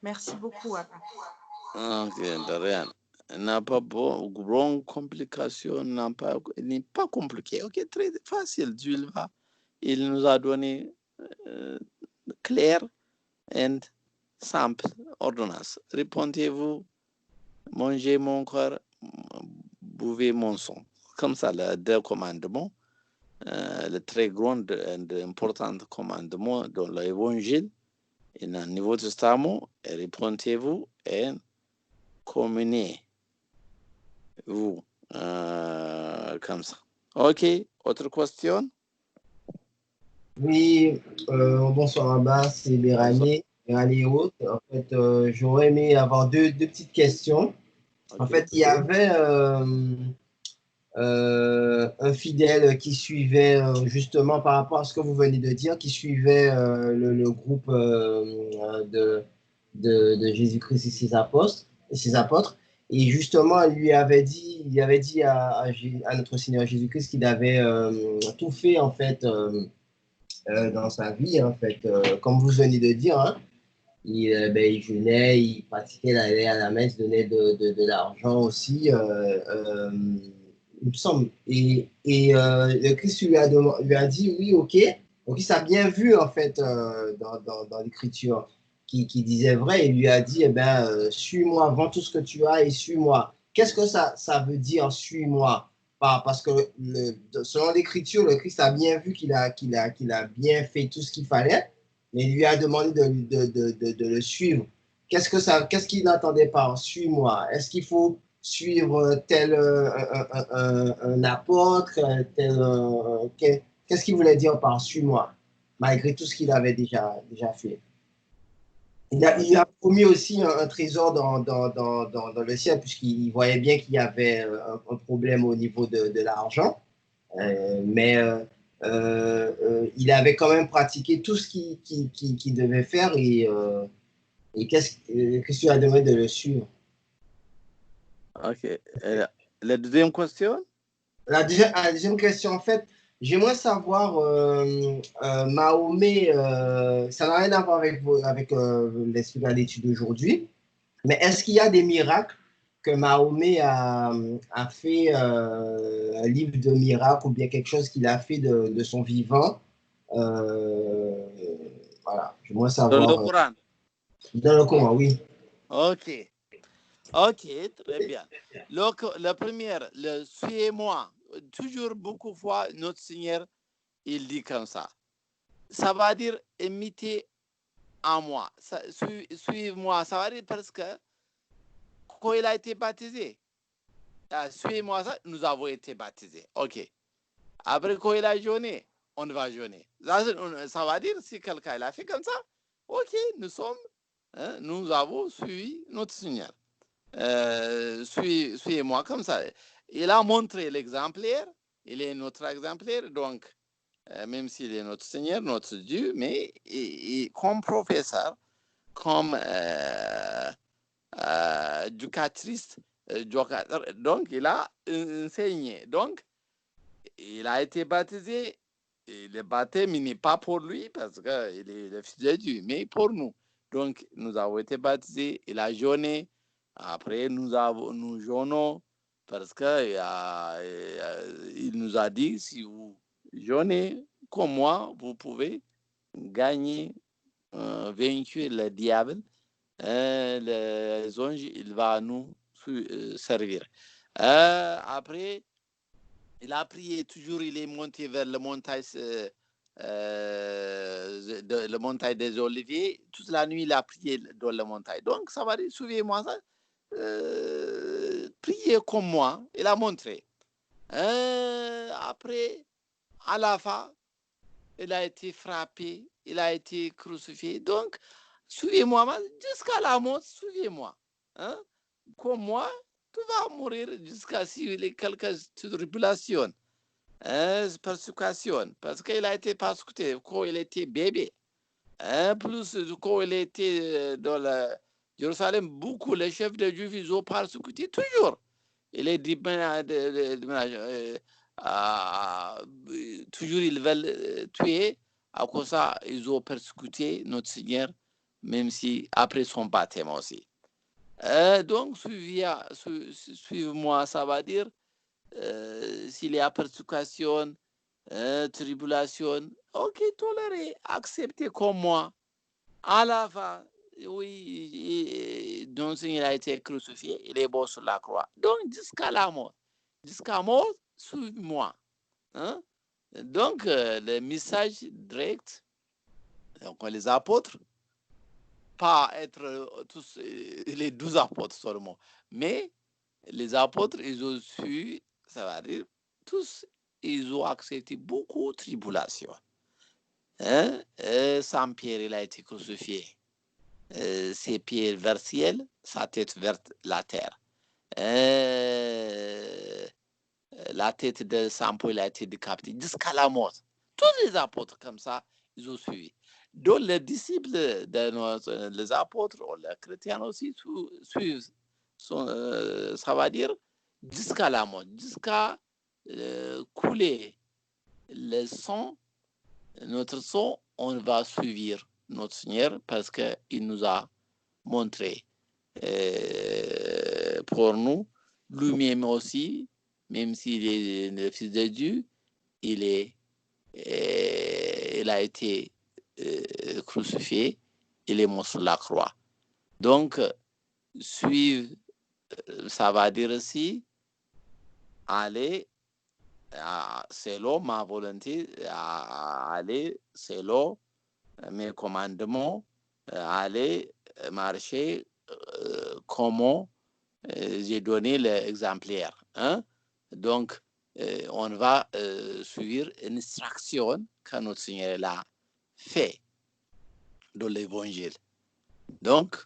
Merci beaucoup, Abba. Ok, de rien. N'a pas grande complication, il n'est pas compliqué. Ok, très facile. Dieu il nous a donné clair et simple ordonnance. Répondez-vous, mangez mon corps, buvez mon sang. Comme ça, les deux commandements, le très grand et important commandement dans l'évangile et dans le Nouveau Testament, répondez-vous et communiez. Vous, comme ça. Ok, autre question? Oui, bonsoir Abba, c'est Béranier et autres. En fait, j'aurais aimé avoir deux petites questions. Okay. En fait, il y avait un fidèle qui suivait, justement par rapport à ce que vous venez de dire, qui suivait le groupe de Jésus-Christ et ses apôtres. Et justement, il avait dit à notre Seigneur Jésus-Christ qu'il avait tout fait, en fait, dans sa vie, en fait, comme vous venez de dire, hein. Il jeûnait, il pratiquait, il allait à la messe, donnait de l'argent aussi, il me semble. Et le Christ lui a dit, oui, ok. Donc il s'est bien vu, en fait, dans l'Écriture, qui disait vrai. Il lui a dit, eh ben, suis-moi, vends tout ce que tu as et suis-moi. Qu'est-ce que ça veut dire, suis-moi? Parce que selon l'Écriture, le Christ a bien vu qu'il a bien fait tout ce qu'il fallait, mais il lui a demandé de le suivre. Qu'est-ce qu'il attendait par suis-moi? Est-ce qu'il faut suivre tel un apôtre, qu'est-ce qu'il voulait dire par suis-moi, malgré tout ce qu'il avait déjà fait? Il a promis aussi un trésor dans le ciel, puisqu'il voyait bien qu'il y avait un problème au niveau de l'argent. Mais il avait quand même pratiqué tout ce qu'il devait faire et qu'est-ce que tu as demandé de le suivre? Ok. La deuxième question? La deuxième question, en fait, j'aimerais savoir, Mahomet, ça n'a rien à voir avec l'esprit de l'étude d'aujourd'hui, mais est-ce qu'il y a des miracles que Mahomet a fait, un livre de miracles ou bien quelque chose qu'il a fait de son vivant? Voilà, j'aimerais savoir. Dans le Coran. Dans le Coran, oui. Ok. Ok, très bien. La première, le suivez-moi. Toujours beaucoup de fois, notre Seigneur, il dit comme ça. Ça va dire imiter à moi. Suivez-moi. Ça va dire parce que quand il a été baptisé, suivez-moi ça, nous avons été baptisés. Ok. Après, quand il a jeûné, on va jeûner. Ça va dire si quelqu'un l'a fait comme ça, ok, nous avons suivi notre Seigneur. Suivez-moi comme ça. Il a montré l'exemplaire, il est notre exemplaire, donc même s'il est notre Seigneur, notre Dieu, mais comme professeur, comme éducatrice, donc il a enseigné. Donc, il a été baptisé. Et le baptême n'est pas pour lui parce qu'il est le fils de Dieu, mais pour nous. Donc, nous avons été baptisés. Il a jeûné. Après, nous jeûnons parce qu'il nous a dit, si vous jeûnez comme moi, vous pouvez gagner, vaincre le diable. Les anges, il va nous servir. Après, il a prié, toujours il est monté vers le montagne, le montagne des Oliviers. Toute la nuit, il a prié dans la montagne. Donc, ça va dire, suivez-moi ça. Priez comme moi. Il a montré. Après, à la fin, il a été frappé, il a été crucifié. Donc, suivez-moi, jusqu'à la mort, suivez-moi. Hein? Comme moi, tu vas mourir jusqu'à si il y a quelques tribulations, persécutions, parce qu'il a été persécuté quand il était bébé. Plus quand il était dans Jérusalem, beaucoup les chefs de Juifs, ils ont persécuté toujours. Il est dit, toujours ils veulent tuer. À cause de ça, ils ont persécuté notre Seigneur, même si après son baptême aussi. Donc, suivez-moi, ça va dire, s'il y a persécution, tribulation, ok, tolérez, acceptez comme moi. À la fin, oui, donc il a été crucifié, il est mort sur la croix. Donc, jusqu'à la mort, suivez-moi. Hein? Donc, le message direct, donc les apôtres, pas être tous les 12 apôtres seulement, mais les apôtres, ils ont su, ça va dire, tous, ils ont accepté beaucoup de tribulations. Hein? Saint Pierre, il a été crucifié. Ses pieds vers le ciel, sa tête vers la terre. La tête de Saint Paul a été décapitée jusqu'à la mort. Tous les apôtres comme ça, ils ont suivi. Donc les disciples les apôtres, les chrétiens aussi suivent. Ça va dire jusqu'à la mort, jusqu'à couler le sang, notre sang, on va suivre notre Seigneur parce qu'il nous a montré pour nous, lui-même aussi, même s'il est le Fils de Dieu, il a été crucifié, il est mort sur la croix. Donc, suivre, ça va dire aussi, aller selon ma volonté, aller selon mes commandements, aller marcher comment j'ai donné l'exemplaire. Hein? Donc, on va suivre une instruction que notre Seigneur l'a fait dans l'Évangile. Donc,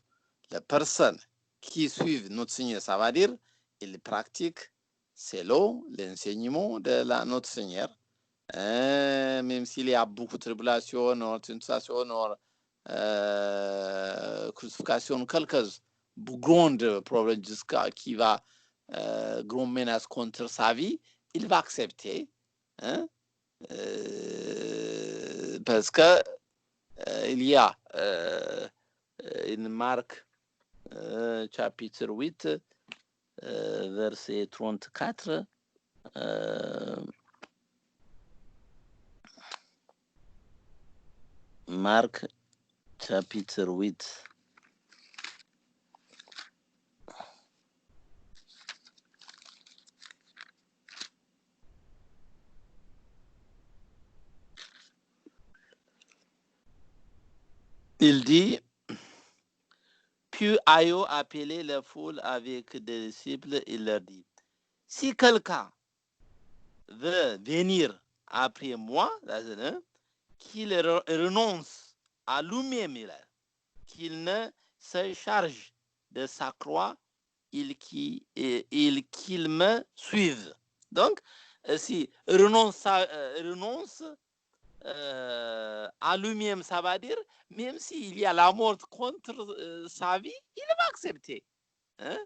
la personne qui suit notre Seigneur, ça va dire, il pratique selon l'enseignement de notre Seigneur. Même s'il y a beaucoup de tribulations, tentations, crucifixion, quelques grands problèmes qui va grande menace contre sa vie, il va accepter, hein, parce que il y a une Marc chapitre 8 verset 34 Marc chapitre 8 il dit, puis ayant appelé la foule avec des disciples, il leur dit, si quelqu'un veut venir après moi, qu'il renonce à lui-même, qu'il ne se charge de sa croix qu'ils me suivent. Donc, si renonce à lui-même, ça va dire, même s'il y a la mort contre sa vie, il va accepter. Hein?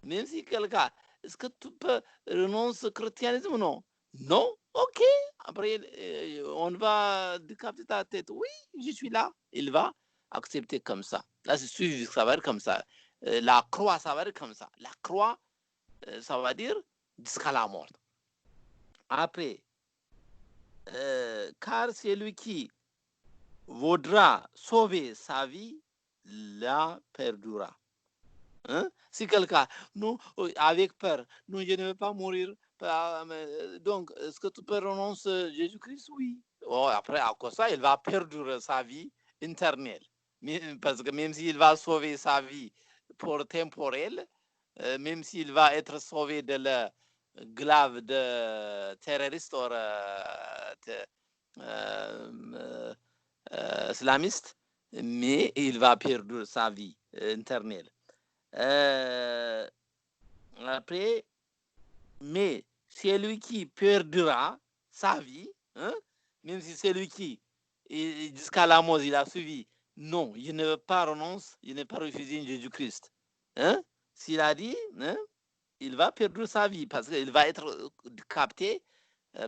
Même si quelqu'un, est-ce que tu peux renoncer au christianisme ou non? Non? Ok. Après, on va décapiter ta tête. Oui, je suis là. Il va accepter comme ça. Là, c'est suivi, ça va être comme ça. La croix, ça va être comme ça. La croix, ça va dire jusqu'à la mort. Après, car c'est lui qui voudra sauver sa vie, la perdura. Hein? Si quelqu'un, non, avec peur, non, je ne veux pas mourir. Donc, est-ce que tu peux renoncer à Jésus-Christ? Oui. Oh, après, à cause de ça, il va perdre sa vie éternelle. Parce que même s'il va sauver sa vie pour temporelle, même s'il va être sauvé de la glaive de terroriste ou islamiste, mais il va perdre sa vie éternelle. Après, mais c'est lui qui perdra sa vie, hein, même si c'est lui qui, jusqu'à la mort, il a suivi. Non, il ne veut pas renoncer, il ne pas refuser Jésus-Christ. Hein? S'il a dit, hein, il va perdre sa vie parce qu'il va être capté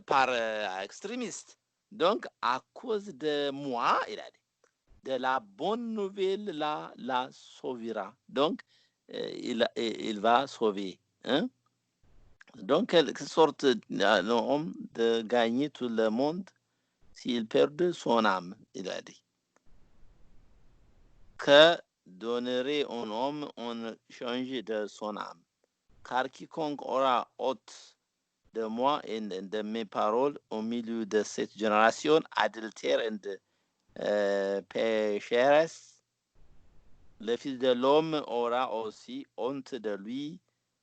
par extrémistes. Donc, à cause de moi, il a dit, de la bonne nouvelle, la sauvera. Donc, il va sauver. Hein? Donc, quelque sorte d'homme de gagner tout le monde s'il perd son âme, il a dit. Que donnerait un homme en échange de son âme? Car quiconque aura honte de moi et de mes paroles au milieu de cette génération adultère et pécheresse, le Fils de l'homme aura aussi honte de lui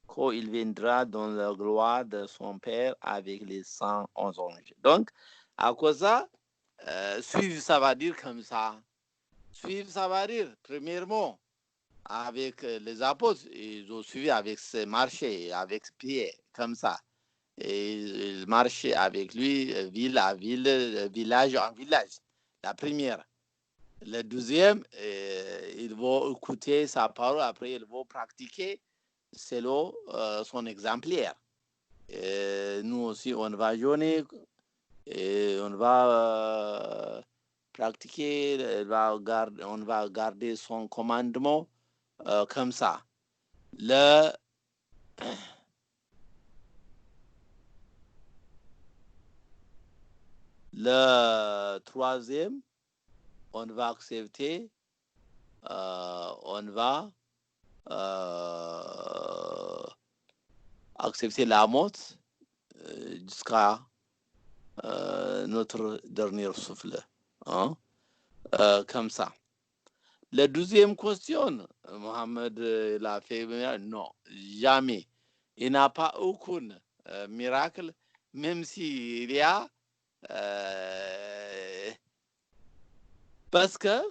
quand il viendra dans la gloire de son Père avec les 111 anges. Donc, à cause de ça, suivre, ça va dire comme ça. Suivre, ça va dire, premièrement, avec les apôtres, ils ont suivi avec ses marchés, avec Pierre, comme ça. Et ils marchaient avec lui, ville à ville, village en village. La première. Le deuxième, ils vont écouter sa parole, après ils vont pratiquer selon son exemplaire. Nous aussi, on va jeûner, et on va pratiquer, on va garder son commandement comme ça. Le troisième, on va accepter, on va accepter la mort jusqu'à notre dernier souffle. Hein? Comme ça. La deuxième question, Mohamed l'a fait, non, jamais. Il n'a pas aucun miracle, même s'il y a, parce que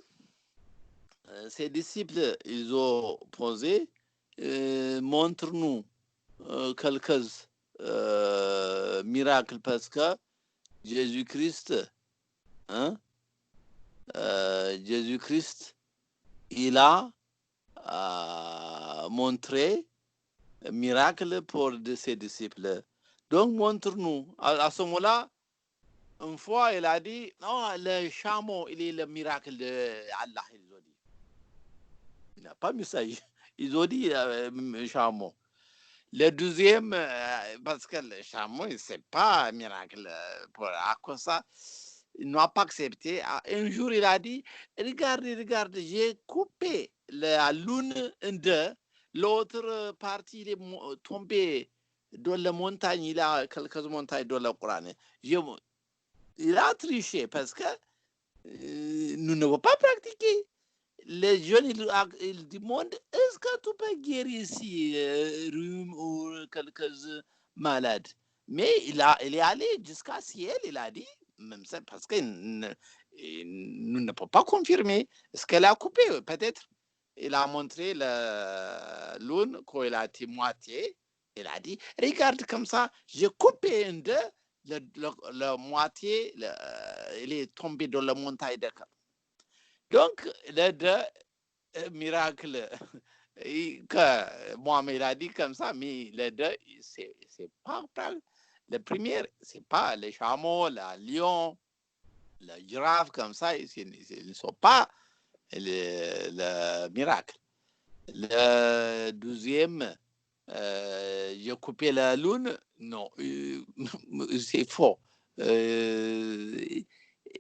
ses disciples, ils ont posé, montre-nous quelques miracles, parce que Jésus-Christ, hein, Jésus-Christ, il a montré un miracle pour ses disciples. Donc, montre-nous. À ce moment-là, une fois, il a dit, non, le chameau, il est le miracle d'Allah. Ils ont dit. Il n'a pas mis ça. Ils ont dit chameau. Le deuxième, parce que le chameau, ce n'est pas un miracle. À cause de ça, il n'a pas accepté. Un jour, il a dit, regarde, j'ai coupé la lune en deux. L'autre partie, il est tombé dans la montagne. Il a quelques montagnes dans le Coran. Il a triché parce que nous ne pouvons pas pratiquer. Les jeunes, ils demandent, est-ce que tu peux guérir ici, rhume ou quelques malades? Mais il est allé jusqu'à ciel, il a dit, même ça, parce que nous ne pouvons pas confirmer. Est-ce qu'elle a coupé, peut-être? il a montré la lune quand il a été moitié. Il a dit, regarde comme ça, j'ai coupé un deux, le moitié, il est tombé dans la montagne de Cap. Donc, le deux, miracle, que Mohamed a dit comme ça, mais les deux, c'est pas le premier, c'est pas les chameaux, le lion, la girafe comme ça, ils ne sont pas le miracle. Le deuxième, j'ai coupé la lune, non, c'est faux.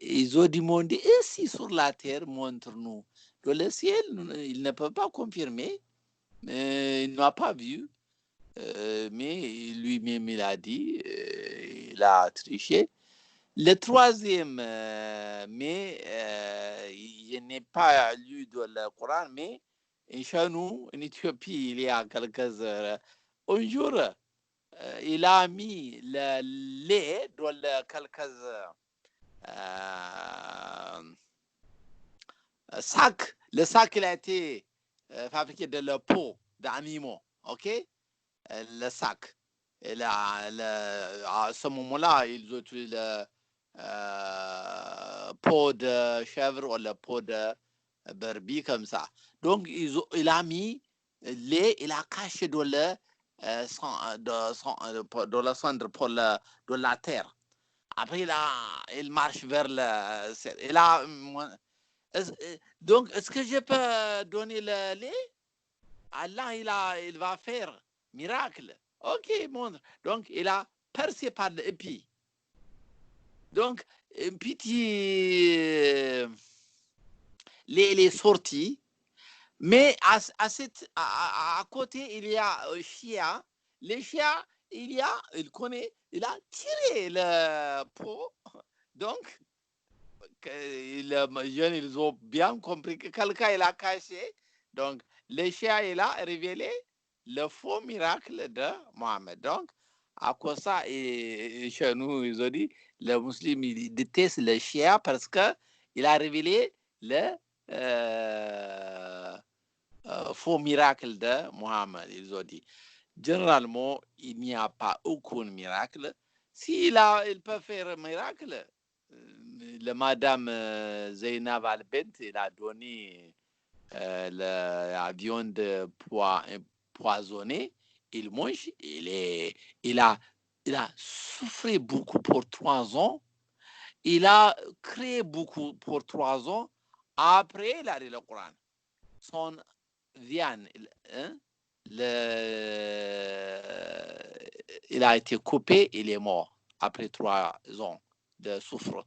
Ils ont demandé, et si sur la terre, montre-nous. Dans le ciel, il ne peut pas confirmer. Il n'a pas vu, mais lui-même il a dit, il a triché. Le troisième, mais je n'ai pas lu dans le Coran, mais chez nous, en Éthiopie, il y a quelques heures, un jour, il a mis le lait dans quelques sacs. Le sac, il a été fabriqué de la peau d'animaux, ok? Le sac. Et à ce moment-là, ils utilisent le peau de chèvre ou la peau de brebis comme ça. Donc, il a mis lait, il a caché dans le centre pour de la terre. Après, il marche vers le... donc, est-ce que je peux donner le lait? Allah, il va faire miracle. Ok, montre. Donc, il a percé par l'épi. Donc, un petit lait est sorti, mais à côté, il y a un chien. Le chien, il connaît, il a tiré le pot. Donc, les jeunes, ils ont bien compris que quelqu'un il a caché. Donc, le chien, il a révélé le faux miracle de Mohamed. Donc, à cause de ça, et chez nous, ils ont dit, les musulmans, ils détestent le chien parce qu'il a révélé le faux miracle de Mohamed. Ils ont dit, généralement, il n'y a pas aucun miracle. S'il peut faire un miracle, la madame Zainab Al-Bent, il a donné la viande poisonnée, il mange, il a souffert beaucoup pour 3 ans, il a créé beaucoup pour 3 ans, après il a lu le Coran. Son viande, il a été coupé, il est mort après 3 ans de souffrance.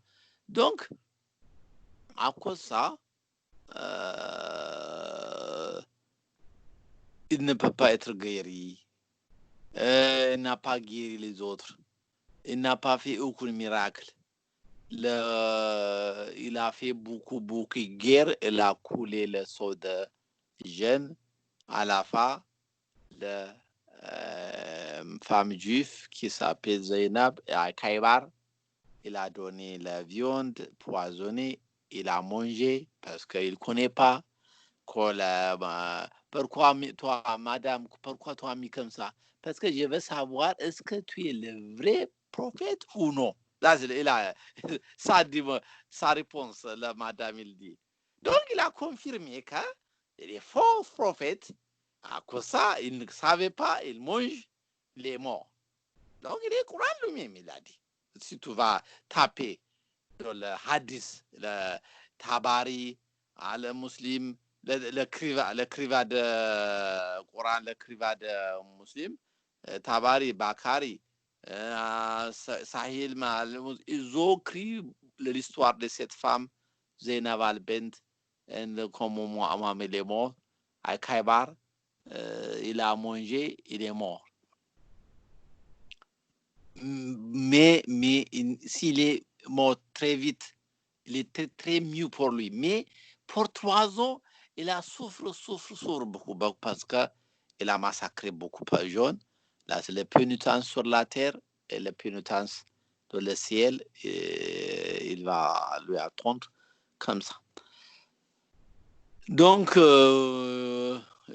Donc, à cause de ça, il ne peut pas être guéri. Il n'a pas guéri les autres. Il n'a pas fait aucun miracle. Il a fait beaucoup de guerres. Il a coulé le sang de jeunes. À la fin, la femme juive qui s'appelle Zainab à Khaybar, il a donné la viande poisonnée. Il a mangé parce qu'il ne connaît pas. Pourquoi toi, madame, pourquoi tu as mis comme ça? Parce que je veux savoir, est-ce que tu es le vrai prophète ou non? Là, sa réponse, la madame, il dit. Donc, il a confirmé qu'il est faux prophète. À cause de ça, il ne savait pas, il mange les morts. Donc, il est courant lui-même, il a dit. Si tu vas taper dans le hadith, le Tabari, le musulman, le kriva de Coran, le kriva de musulman, Tabari, Bakari, Sahil, ils ont écrit l'histoire de cette femme, Zainab Al-Bent, et comme Mohamed est mort, à Khaybar, il a mangé, il est mort. Mais s'il est mort très vite, il était très mieux pour lui. Mais pour 3 ans, il a souffert beaucoup parce qu'il a massacré beaucoup de jeunes. Là, c'est la pénitence sur la terre et la pénitence dans le ciel. Et il va lui attendre comme ça. Donc,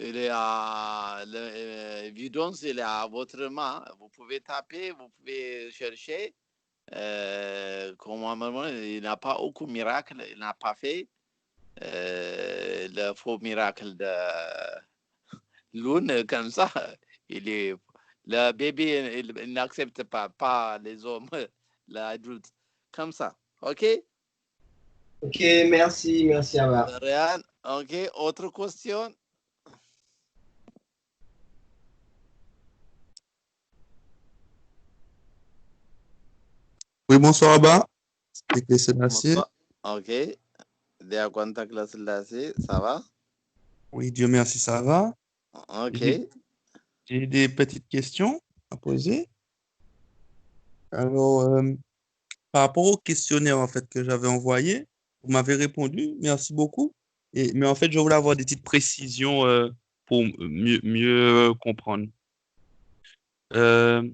il est à l'évidence, il est à votre main. Vous pouvez taper, vous pouvez chercher. Comment il n'a pas aucun miracle, il n'a pas fait le faux miracle de Lune comme ça. Le bébé, il n'accepte pas les hommes, l'adulte, comme ça. OK? Ok, merci Abba. Rien. OK, autre question? Oui, bonsoir, Abba. C'est Selassie. OK. Dia contact la Selassie, ça va? Oui, Dieu merci, ça va. OK. J'ai des petites questions à poser. Alors, par rapport au questionnaire en fait que j'avais envoyé, vous m'avez répondu, merci beaucoup. Mais en fait, je voulais avoir des petites précisions pour mieux comprendre. Il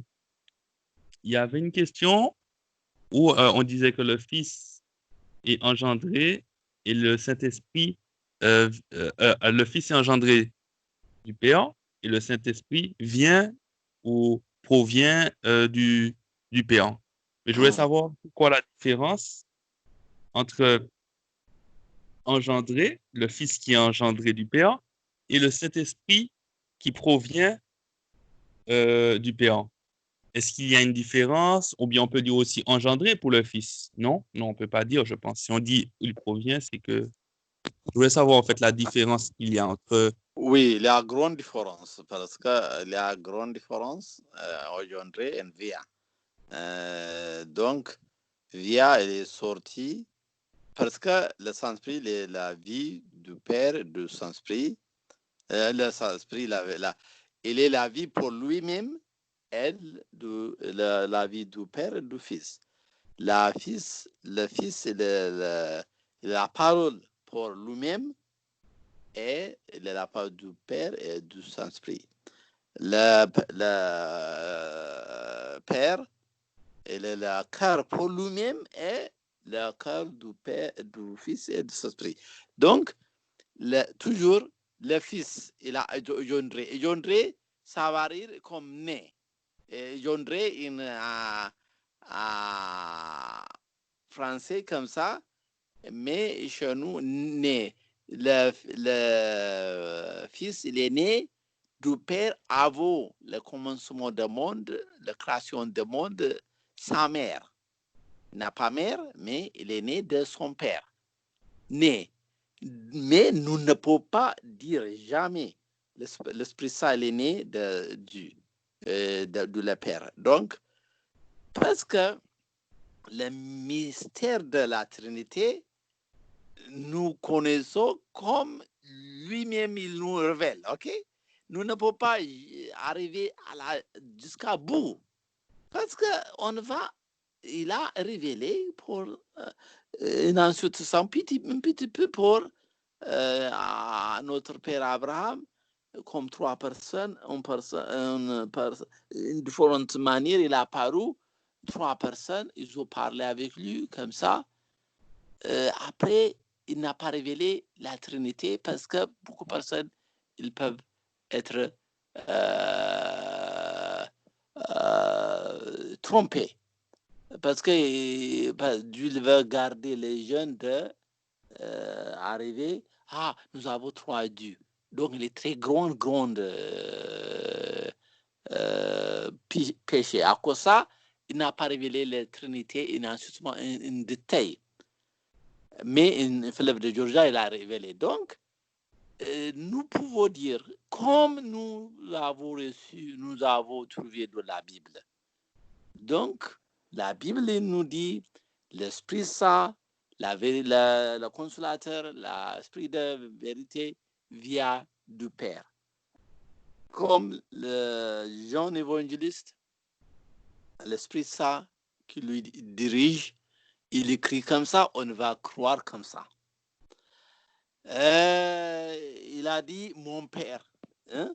y avait une question où on disait que le Fils est engendré et le Saint-Esprit, le Fils est engendré du Père et le Saint-Esprit vient ou provient du Père. Mais je voulais savoir quoi la différence entre engendré, le Fils qui est engendré du Père, et le Saint-Esprit qui provient du Père. Est-ce qu'il y a une différence? Ou bien on peut dire aussi engendré pour le Fils? Non, non, on ne peut pas dire, je pense. Si on dit il provient, c'est que... Je voulais savoir en fait la différence qu'il y a entre... Oui, il y a une grande différence parce qu'il y a une grande différence engendré et via. Donc, via elle est sortie parce que le Saint-Esprit est la vie du Père et du Saint-Esprit. Le Saint-Esprit, il est la vie pour lui-même, elle, la vie du Père et du Fils. Le Fils, est la parole pour lui-même et la parole du Père et du Saint-Esprit. Le Père, il est le cœur pour lui-même et le cœur du Père, du Fils et du Saint-Esprit. Donc, toujours, le Fils, il a engendré. Engendré, ça va dire comme né. Engendré en français comme ça, mais chez nous, né. Le Fils, il est né du Père avant le commencement du monde, la création du monde, sa mère. Il n'a pas mère, mais il est né de son père. Né. Mais nous ne pouvons pas dire jamais l'Esprit Saint est né de le Père. Donc, parce que le mystère de la Trinité, nous connaissons comme lui-même il nous révèle, ok? Nous ne pouvons pas arriver jusqu'à bout parce il a révélé pour ensuite un petit peu pour à notre père Abraham comme trois personnes, une différente manière, il a apparu, trois personnes, ils ont parlé avec lui comme ça. Après, il n'a pas révélé la Trinité parce que beaucoup de personnes, ils peuvent être trompés. Parce que Dieu veut garder les jeunes d'arriver. Nous avons trois dieux. Donc, il est très grand péché. À cause de ça, il n'a pas révélé la Trinité en détail. Mais une fleuve de Georgia, il a révélé. Donc, nous pouvons dire, comme nous l'avons reçu, nous avons trouvé dans la Bible. Donc, la Bible nous dit, l'Esprit Saint, le consolateur, l'Esprit de vérité via du Père. Comme le Jean évangéliste, l'Esprit Saint qui lui dirige, il écrit comme ça, on va croire comme ça. Il a dit mon père. Hein?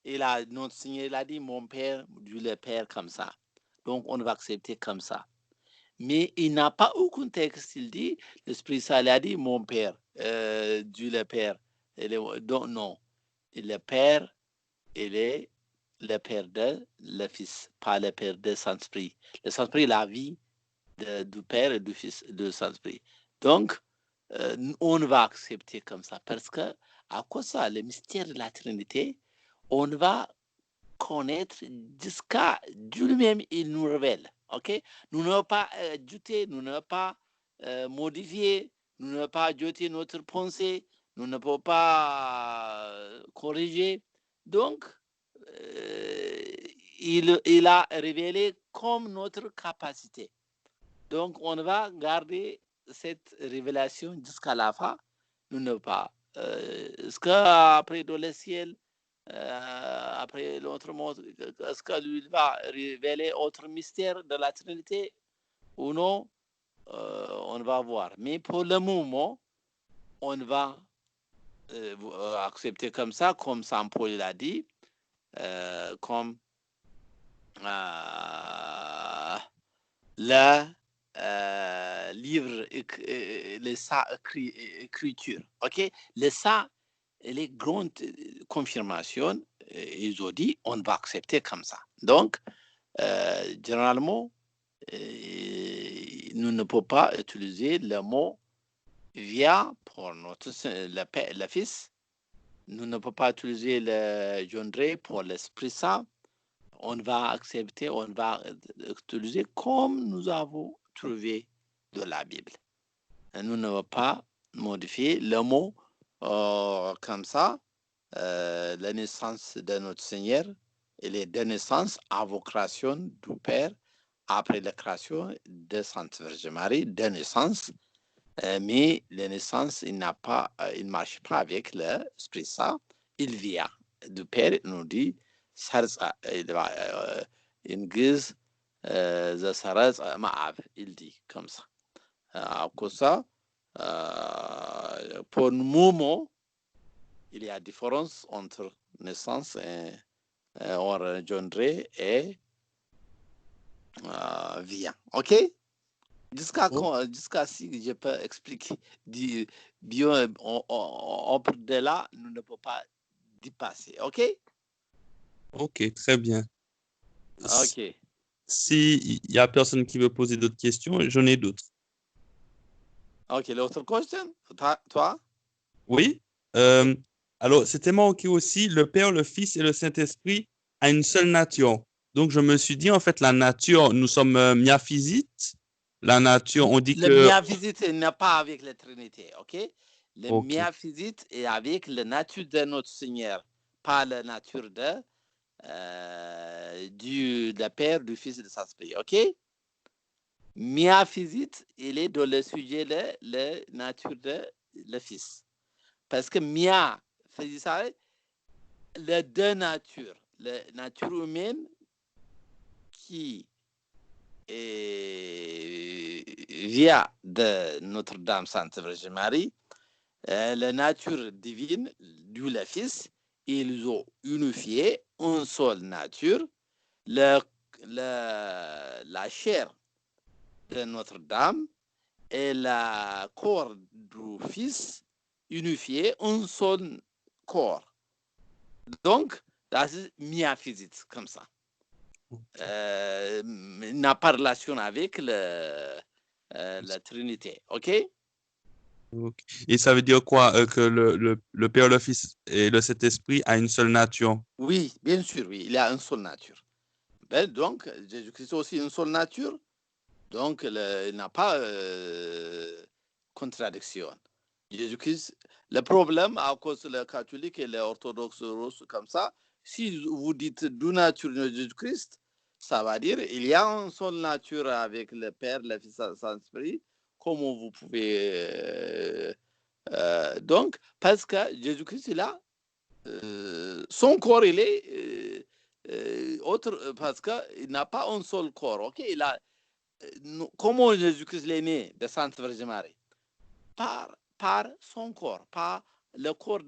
Il a dit mon père, Dieu le Père comme ça. Donc on va accepter comme ça. Mais il n'a pas aucun texte. Il dit, l'Esprit Saint a dit mon père, Dieu le Père. Donc non. le Père, il est le Père de le Fils, pas le Père de Saint-Esprit. Le Saint-Esprit, la vie du Père et du Fils, de Saint-Esprit. Donc, on va accepter comme ça parce que, à cause de ça, le mystère de la Trinité, on va connaître jusqu'à Dieu lui-même, il nous révèle. Ok? Nous n'avons pas ajouté, nous n'avons pas modifié, nous n'avons pas ajouté notre pensée, nous ne pouvons pas corriger. Donc, il a révélé comme notre capacité. Donc, on va garder cette révélation jusqu'à la fin. Nous ne pas. Est-ce qu'après dans le ciel, après l'autre monde, est-ce que lui va révéler autre mystère de la Trinité ou non? On va voir. Mais pour le moment, on va accepter comme ça, comme Saint Paul l'a dit, comme le livre, le ça écriture. Ok, le ça, les grandes confirmations, ils ont dit, on va accepter comme ça. Donc, généralement, nous ne pouvons pas utiliser le mot via pour notre le Fils. Nous ne pouvons pas utiliser le gendre pour l'Esprit Saint. On va accepter, on va utiliser comme nous avons trouvé de la Bible. Et nous ne pouvons pas modifier le mot comme ça. La naissance de notre Seigneur et les deux naissances avant création du Père, après la création de Sainte Vierge Marie, deux naissances. Mais la naissance, il ne marche pas avec l'Esprit Saint. Il vient du Père, il nous dit, in guise the Saraz Ma'av, il dit comme ça. À cause ça, pour le moment, il y a différence entre naissance et gendre et vient. OK? Jusqu'à si je peux expliquer bien, de là, nous ne pouvons pas dépasser. OK? Ok, très bien. OK. S'il n'y a personne qui veut poser d'autres questions, j'en ai d'autres. OK, l'autre question? Toi? Oui. Alors, c'était marqué aussi, le Père, le Fils et le Saint-Esprit a une seule nature. Donc, je me suis dit, en fait, la nature, nous sommes miaphysites. La nature, on dit le que... miaphysite n'est pas avec la Trinité, OK? Le Ok. miaphysite est avec la nature de notre Seigneur, pas la nature de Père, du Fils et du Saint-Esprit, OK? Miaphysite, il est dans le sujet de la nature de le Fils. Parce que Mia, les deux natures, la nature humaine qui vient de Notre-Dame Sainte Vierge Marie, la nature divine du le Fils, ils ont unifié une seule nature, la chair de Notre-Dame et le corps du Fils unifié un seul corps. Donc, c'est miaphysite, comme ça. N'a pas relation avec la Trinité, OK? Et ça veut dire quoi? Que le Père, le Fils et le Saint-Esprit a une seule nature? Oui, bien sûr, oui, il a une seule nature. Ben, donc, Jésus-Christ a aussi une seule nature. Donc, il n'a pas contradiction. Jésus-Christ, le problème à cause de les catholiques et les orthodoxes russes comme ça, si vous dites deux natures de Jésus-Christ, ça va dire il y a une seule nature avec le Père, le Fils et le Saint-Esprit. Comment vous pouvez... donc, parce que Jésus-Christ, il a son corps, il est autre, parce qu'il n'a pas un seul corps. Ok, il a comment Jésus-Christ est né de Sainte Vierge Marie? Par son corps, par le corps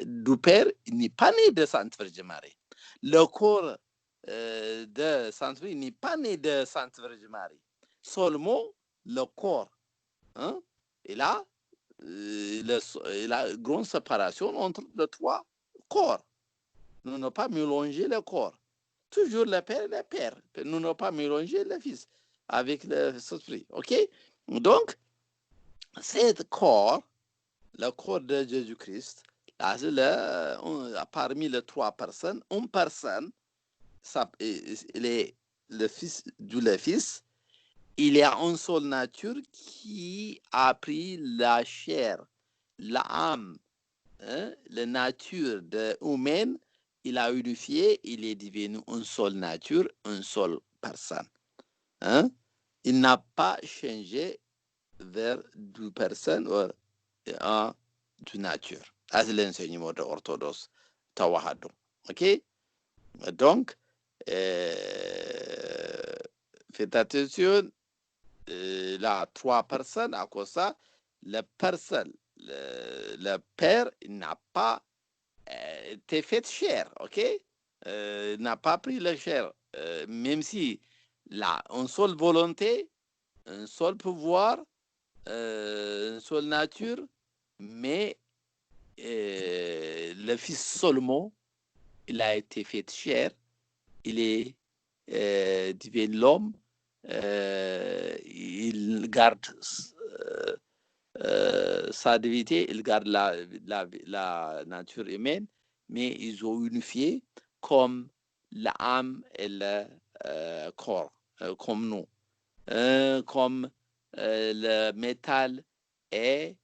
du Père. Il n'est pas né de Sainte Vierge Marie. Le corps de Sainte Vierge n'est pas né de Sainte Vierge Marie. Seulement le corps. Hein? Et là, la grande séparation entre les trois corps. Nous n'avons pas mélangé les corps. Toujours le Père et le Père. Nous n'avons pas mélangé le Fils avec le Saint-Esprit. OK? Donc, ce corps, le corps de Jésus-Christ, parmi les trois personnes, une personne, il est le Fils du Fils. Il y a une seule nature qui a pris la chair, l'âme, la nature humaine, il a unifié, il est devenu une seule nature, une seule personne. Il n'a pas changé vers deux personnes ou deux natures. C'est l'enseignement de l'orthodoxe Tawahado. OK? Donc, faites attention. Là, trois personnes, à cause de ça, la personne, le Père, n'a pas été fait chair, OK? N'a pas pris la chair, même si là, une seule volonté, un seul pouvoir, une seule nature, mais le Fils seulement, il a été fait chair, il est devenu l'homme. Il garde sa divinité, il garde la nature humaine, mais ils ont unifié comme l'âme et le corps, comme nous, comme le métal et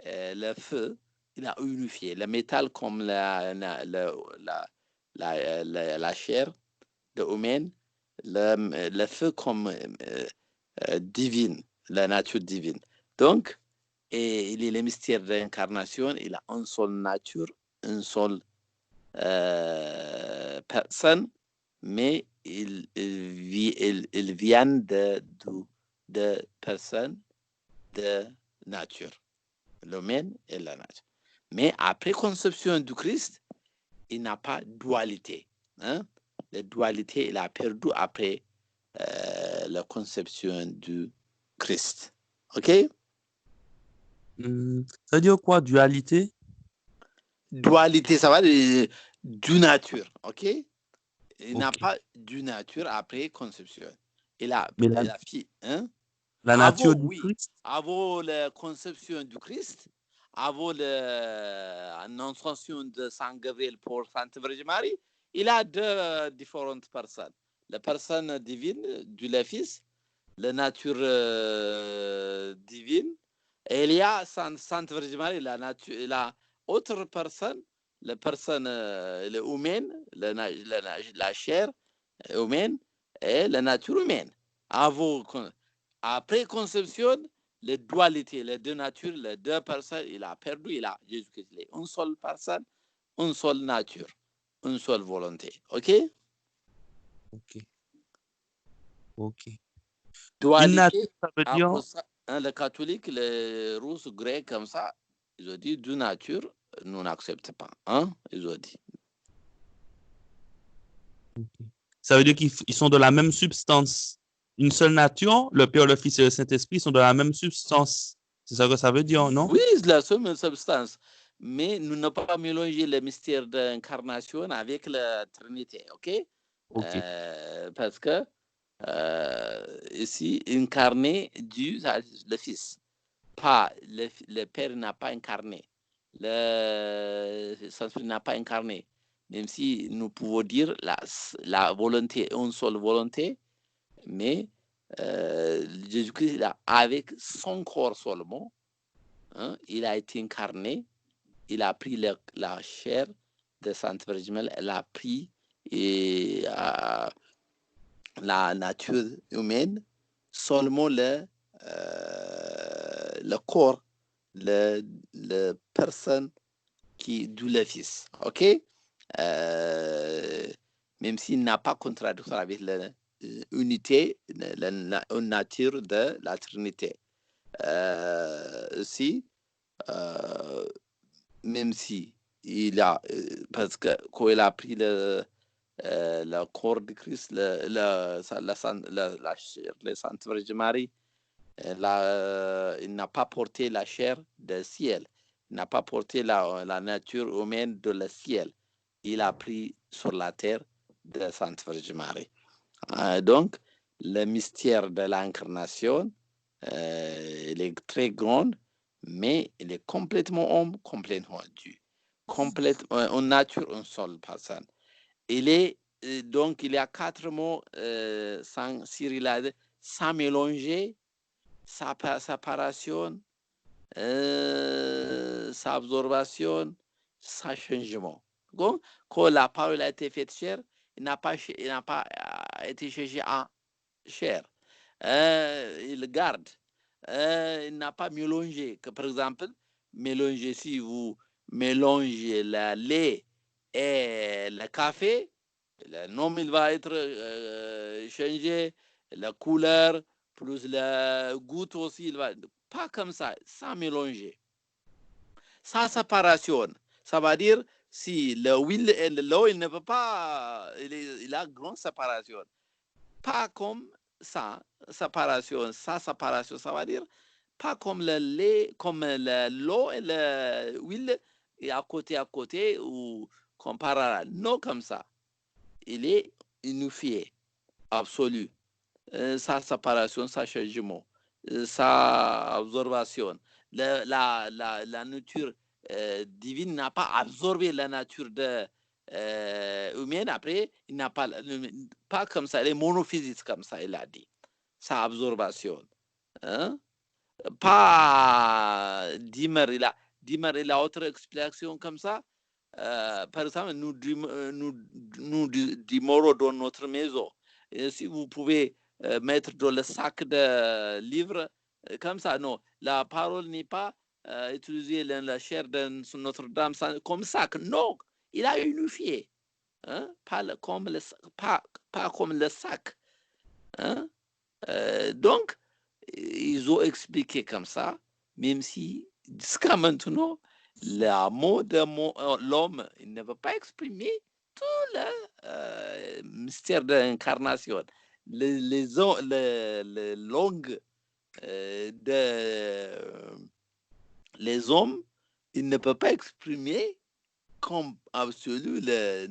le feu, il a unifié. Le métal comme la chair humaine, le feu comme divine, la nature divine. Donc, il est le mystère de l'incarnation, il a une seule nature, une seule personne, mais il vient de personnes de nature, l'humain et la nature. Mais après conception du Christ, il n'a pas de dualité. La dualité, il a perdu après la conception du Christ. OK? Ça veut dire quoi, dualité? Dualité, ça va de nature. OK? Il n'a pas de nature après conception. Il a la fille. La nature du Christ? Avant la conception du Christ, avant l'annonciation de Saint Gabriel pour Sainte Vierge Marie, il a deux différentes personnes. La personne divine du Fils, la nature divine, et il y a Sainte Vierge Marie, la autre personne, la personne humaine, la chair humaine et la nature humaine. Après conception, les dualités, les deux natures, les deux personnes, il a perdu, il a Jésus-Christ. Une seule personne, une seule nature, une seule volonté. OK? OK. Dualité, ça veut dire... les catholiques, les Russes, Grecs, comme ça, ils ont dit deux natures, nous n'acceptons pas. Ils ont dit. Ça veut dire qu'ils sont de la même substance. Une seule nature, le Père, le Fils et le Saint-Esprit sont de la même substance. C'est ça que ça veut dire, non? Oui, c'est la même substance. Mais nous n'avons pas mélangé le mystère d'incarnation avec la Trinité, OK? Parce que ici, incarné Dieu, le Fils. Pas, le Père n'a pas incarné. Le Saint-Esprit n'a pas incarné. Même si nous pouvons dire la volonté, une seule volonté, mais Jésus-Christ, avec son corps seulement, il a été incarné, il a pris la chair de Sainte Vierge Marie, elle a pris la nature humaine, seulement le corps, la personne qui du le Fils. OK? Même s'il n'a pas contradiction avec l'unité, la nature de la Trinité. Même si il a, parce que quand il a pris le corps de Christ, la Sainte Vierge Marie, Il n'a pas porté la chair du ciel. Il n'a pas porté la nature humaine de le ciel. Il a pris sur la terre de Sainte Vierge Marie. Donc, le mystère de l'incarnation, il est très grand, mais il est complètement homme, complètement Dieu. Complètement, en nature, une seule personne. Donc, il y a 4 mots sans Cyril, sans mélanger, sa séparation, sa absorption, sa changement. Donc, quand la parole a été faite chair, il n'a pas été cherché en chair. Il garde. Il n'a pas mélangé. Par exemple, si vous mélangez le lait et le café, le nom il va être changé, la couleur, plus le goût aussi, il va pas comme ça, sans mélanger. Sans séparation. Ça veut dire si le huile et l'eau, il ne peut pas, il a grande séparation. Pas comme ça, séparation, ça veut dire pas comme le lait, comme l'eau et l'huile et à côté ou comparable. Non comme ça. Il est unifié, absolu. Sa séparation, sa changement, sa absorption. La nature divine n'a pas absorbé la nature humaine. Après, il n'a pas comme ça, il est monophysique comme ça, il a dit. Sa absorption. Hein? Pas Dimmer, il a autre explication comme ça. Par exemple, nous dimorons dans notre maison. Et si vous pouvez mettre dans le sac de livres, comme ça, non. La parole n'est pas utilisée dans la chair de Notre-Dame comme sac. Non, il a unifié. Hein? Pas comme le sac. Hein? Donc, ils ont expliqué comme ça, même si jusqu'à maintenant, le mot de l'homme, il ne veut pas exprimer tout le mystère de l'incarnation. Les langues les hommes, ils ne peuvent pas exprimer comme absolu la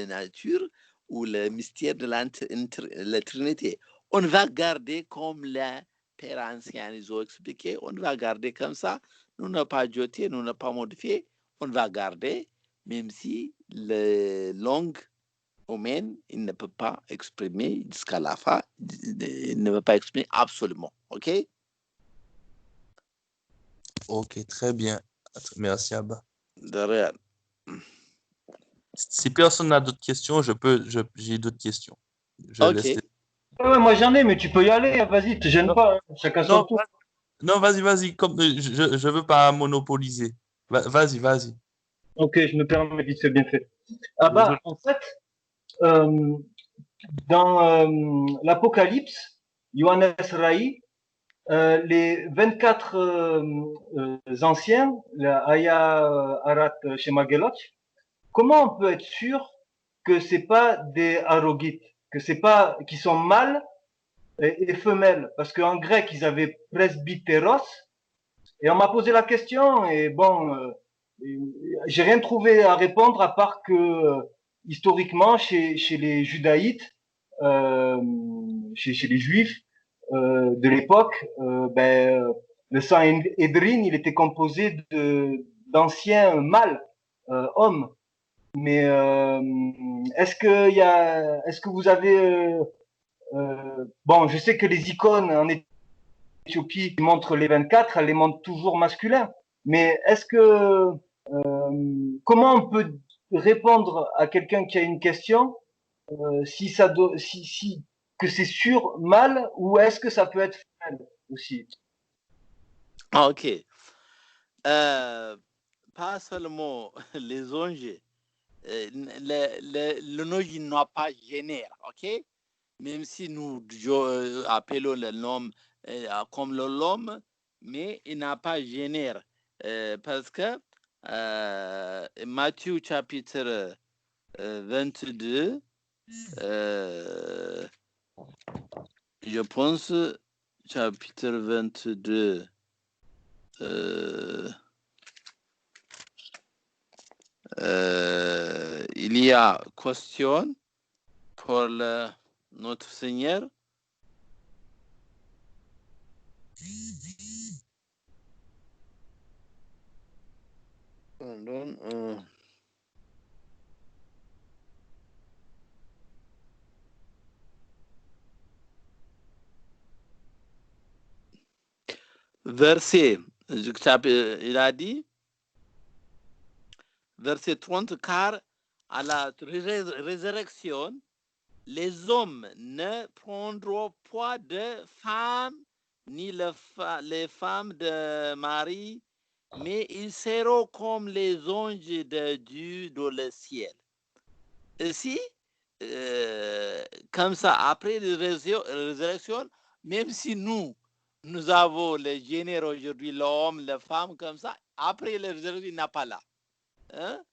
nature ou le mystère de la Trinité. On va garder comme les pères anciens ils ont expliqué, on va garder comme ça. Nous n'avons pas jeté, nous n'avons pas modifié, on va garder, même si les langues humaines, il ne peut pas exprimer jusqu'à la fin, il ne peut pas exprimer absolument. OK? Ok, très bien. Merci, Abba. De rien. Si personne n'a d'autres questions, j'ai d'autres questions. OK. Ouais, moi j'en ai, mais tu peux y aller, vas-y, te gêne pas, hein. Chacun son tour. Non, vas-y, comme je veux pas monopoliser. Vas-y. Ok, je me permets vite fait, bien fait. Ah bah, en fait, dans l'Apocalypse, Johannes Rai, les 24 anciens, la Aya Arat Shemagelot, comment on peut être sûr que c'est pas des arogites, que c'est pas, qui sont mâles et femelles? Parce qu'en grec, ils avaient presbyteros, et on m'a posé la question, et bon, j'ai rien trouvé à répondre à part que historiquement, chez les judaïtes, chez les juifs de l'époque, le sang hédrine, il était composé d'anciens mâles, hommes. Mais est-ce que vous avez bon, je sais que les icônes en Éthiopie qui montrent les 24, elles les montrent toujours masculins. Mais est-ce que comment on peut répondre à quelqu'un qui a une question si que c'est sûr mâle ou est-ce que ça peut être femelle aussi? OK. Pas seulement les anges. Le nom n'a pas génère, OK? Même si nous appelons le nom comme l'homme, mais il n'a pas génère. Parce que Matthieu chapitre 22, je pense, chapitre 22. Il y a question pour notre Seigneur. Pardon, verset, il a dit, verset 30, car à la résurrection, les hommes ne prendront pas de femmes, ni les femmes de Marie, mais ils seront comme les anges de Dieu dans le ciel. Ici, comme ça, après la résurrection, même si nous avons les génères aujourd'hui, l'homme, la femme, comme ça, après la résurrection, il n'a pas là. Hein?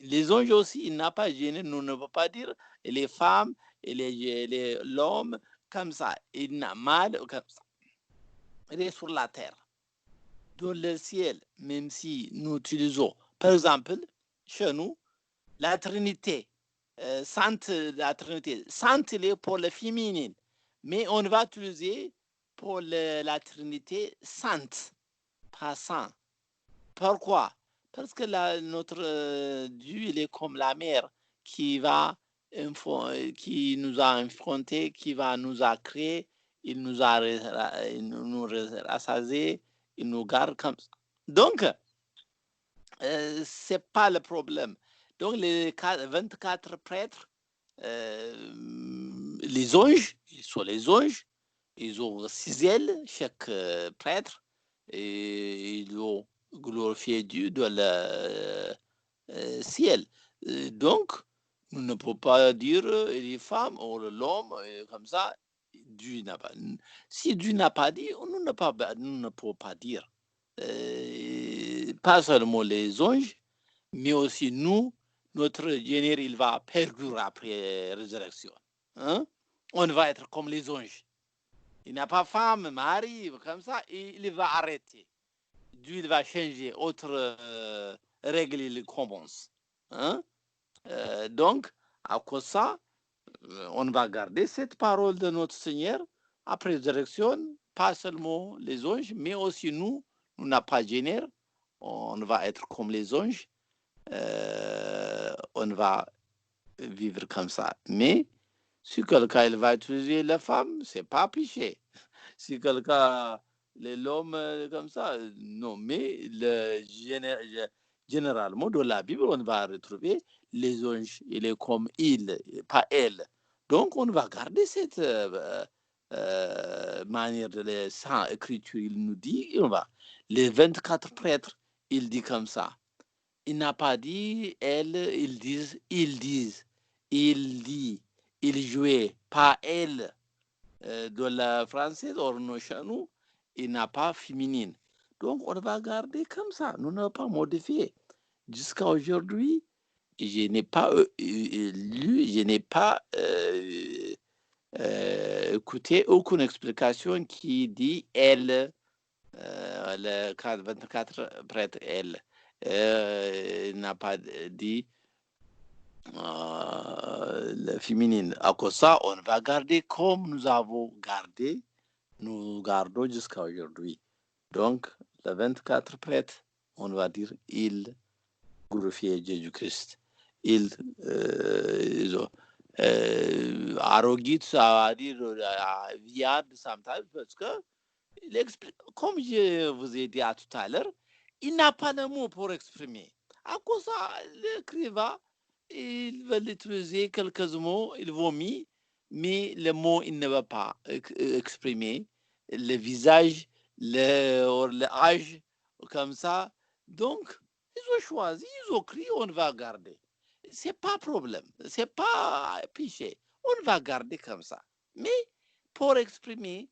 Les anges aussi, il n'a pas génère, nous ne pouvons pas dire, et les femmes, et l'homme, comme ça, il n'a mal, comme ça. Il est sur la terre. Dans le ciel, même si nous utilisons, par exemple, chez nous, la Trinité, sainte, la Trinité, sainte il est pour le féminin, mais on va utiliser pour la Trinité sainte, pas saint. Pourquoi? Parce que notre Dieu, il est comme la mère qui nous a infrontés, qui nous a créés, il nous rassasiés, il nous garde comme ça. Donc, c'est pas le problème. Donc, les 24 prêtres, les anges, ils sont les anges, ils ont 6 ailes, chaque prêtre, et ils ont glorifié Dieu dans le ciel. Donc, nous ne pouvons pas dire les femmes ou l'homme comme ça. Dieu n'a pas. Si Dieu n'a pas dit, nous ne pouvons pas dire. Pas seulement les anges, mais aussi nous, notre génère, il va perdurer après la résurrection. Hein? On va être comme les anges. Il n'a pas femme, mari, comme ça, et il va arrêter. Dieu il va changer, autre règle, il commence. Hein? Donc, à cause de ça, on va garder cette parole de notre Seigneur après la résurrection, pas seulement les anges, mais aussi nous n'avons pas de génère, on va être comme les anges, on va vivre comme ça. Mais si quelqu'un il va utiliser la femme, c'est pas péché. Si quelqu'un l'homme comme ça, non. Mais généralement, dans la Bible, on va retrouver les anges, il est comme il, pas elle. Donc, on va garder cette manière de les sans écriture. Il nous dit, les 24 prêtres, il dit comme ça. Il n'a pas dit elle, ils disent, il dit, il jouait, pas elle. De la française, or chez nous, il n'a pas féminine. Donc, on va garder comme ça. Nous n'avons pas modifié. Jusqu'à aujourd'hui, je n'ai pas lu, je n'ai pas écouté aucune explication qui dit elle, le 24 prêtre, elle. Il n'a pas dit le féminine. À cause de ça, on va garder comme nous avons gardé, nous gardons jusqu'à aujourd'hui. Donc, les 24 prêtres, on va dire, ils glorifient Jésus-Christ. Ils ont arrogant, ça va dire, viande, sometimes, parce que, comme je vous ai dit tout à l'heure, il n'a pas de mots pour exprimer. À cause de ça, l'écrivain, il va utiliser quelques mots, il vomit, mais le mot, il ne va pas exprimer le visage, l'âge, comme ça. Donc, ils ont choisi, ils ont crié, on va garder. C'est pas problème, c'est pas péché. On va garder comme ça. Mais pour exprimer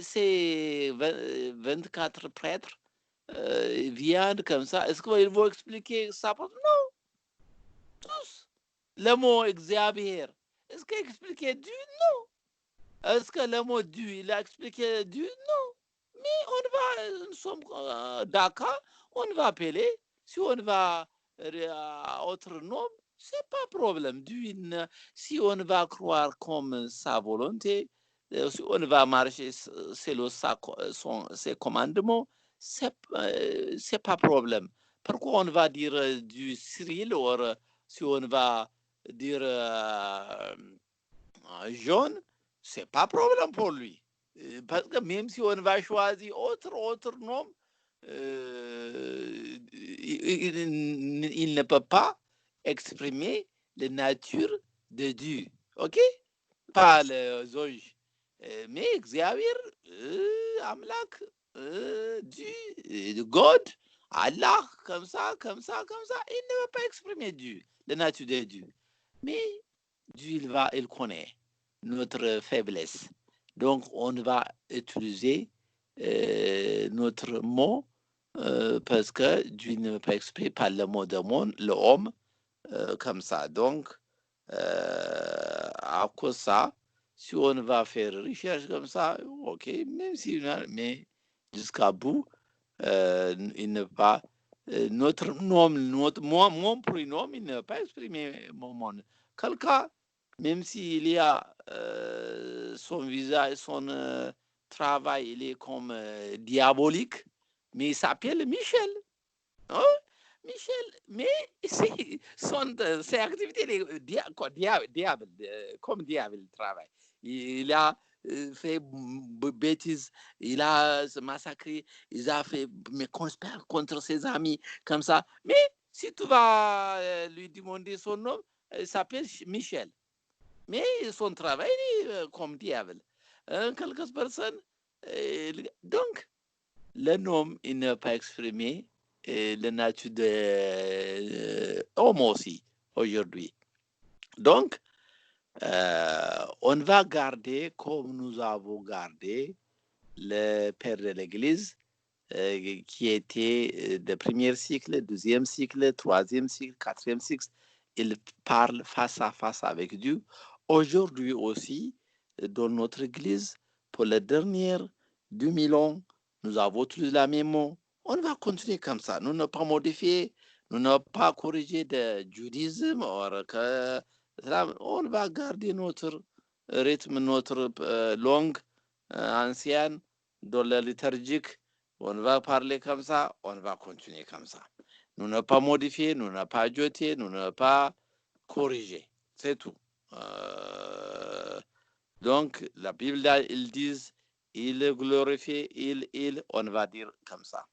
ces 24 prêtres, viande comme ça, est-ce qu'ils vont expliquer ça? Non, tous. Le mot Xavier, est-ce qu'il expliquait Dieu? Non. Est-ce que le mot Dieu, il a expliqué Dieu? Non. Mais nous sommes d'accord, on va appeler. Si on va à autre nom, c'est pas problème. Dieu, si on va croire comme sa volonté, si on va marcher selon ses commandements, c'est pas problème. Pourquoi on va dire du Cyril ou si on va dire jaune, c'est pas problème pour lui. Parce que même si on va choisir autre nom, il ne peut pas exprimer la nature de Dieu. OK? Pas le Zoj. Mais Xavier, Amlak, Dieu, God, Allah, comme ça, il ne veut pas exprimer Dieu, la nature de Dieu. Mais Dieu, il connaît notre faiblesse. Donc, on va utiliser notre mot parce que Dieu ne veut pas exprimer par le mot de monde, l'homme, comme ça. Donc, à cause de ça, si on va faire recherche comme ça, ok, même si, mais jusqu'à bout, il ne va notre nom, mon prénom, il ne va pas exprimer mon nom. Quelqu'un, même s'il y a son visage, son travail, il est comme diabolique, mais il s'appelle Michel. Hein? Michel, mais ses activités, comme diable, il travaille. Il a fait bêtises, il a se massacré, il a fait conspire contre ses amis, comme ça. Mais si tu vas lui demander son nom, il s'appelle Michel. Mais son travail est comme diable. Quelques personnes, donc, le nom, il n'est pas exprimé la nature de l'homme aussi aujourd'hui. Donc, on va garder comme nous avons gardé le père de l'Église qui était de premier cycle, deuxième cycle, troisième cycle, quatrième cycle. Il parle face à face avec Dieu. Aujourd'hui aussi, dans notre Église, pour les dernières 2000 ans, nous avons tous la même mot. On va continuer comme ça. Nous ne pas modifier, nous ne pas corriger le judaïsme. On va garder notre rythme, notre langue ancienne dans la liturgique. On va parler comme ça, on va continuer comme ça. Nous ne pas modifier, nous ne pas jeter, nous ne pas corriger. C'est tout. Donc, la Bible, ils disent, il est glorifié, on va dire comme ça.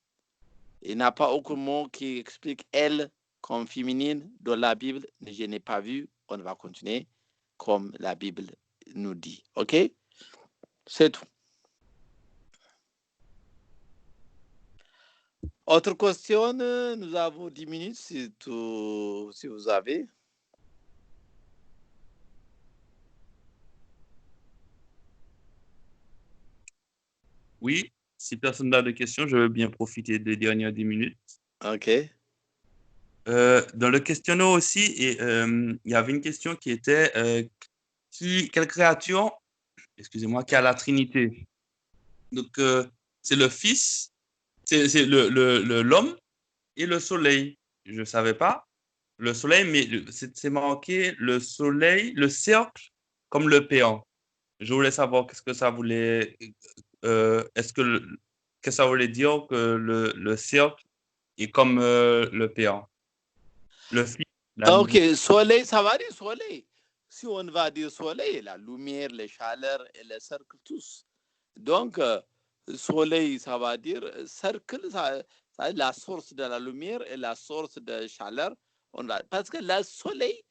Il n'y a pas aucun mot qui explique elle comme féminine dans la Bible. Je n'ai pas vu. On va continuer comme la Bible nous dit. OK? C'est tout. Autre question, nous avons 10 minutes si vous avez. Oui, si personne n'a de questions, je veux bien profiter des dernières 10 minutes. OK. Dans le questionnaire aussi, il y avait une question qui était quelle créature, excusez-moi, qui a la Trinité? Donc, c'est le Fils, c'est l'homme et le soleil. Je ne savais pas. Le soleil, mais c'est marqué le soleil, le cercle comme le péant. Je voulais savoir qu'est-ce que ça voulait. Qu'est-ce que ça voulait dire que le cercle est comme le péant? Le Fils. OK, soleil, ça va dire soleil. Si on va dire soleil, la lumière, les chaleurs et les cercles tous. Donc, soleil, ça va dire cercle, ça la source de la lumière et la source de chaleur. Parce que le soleil,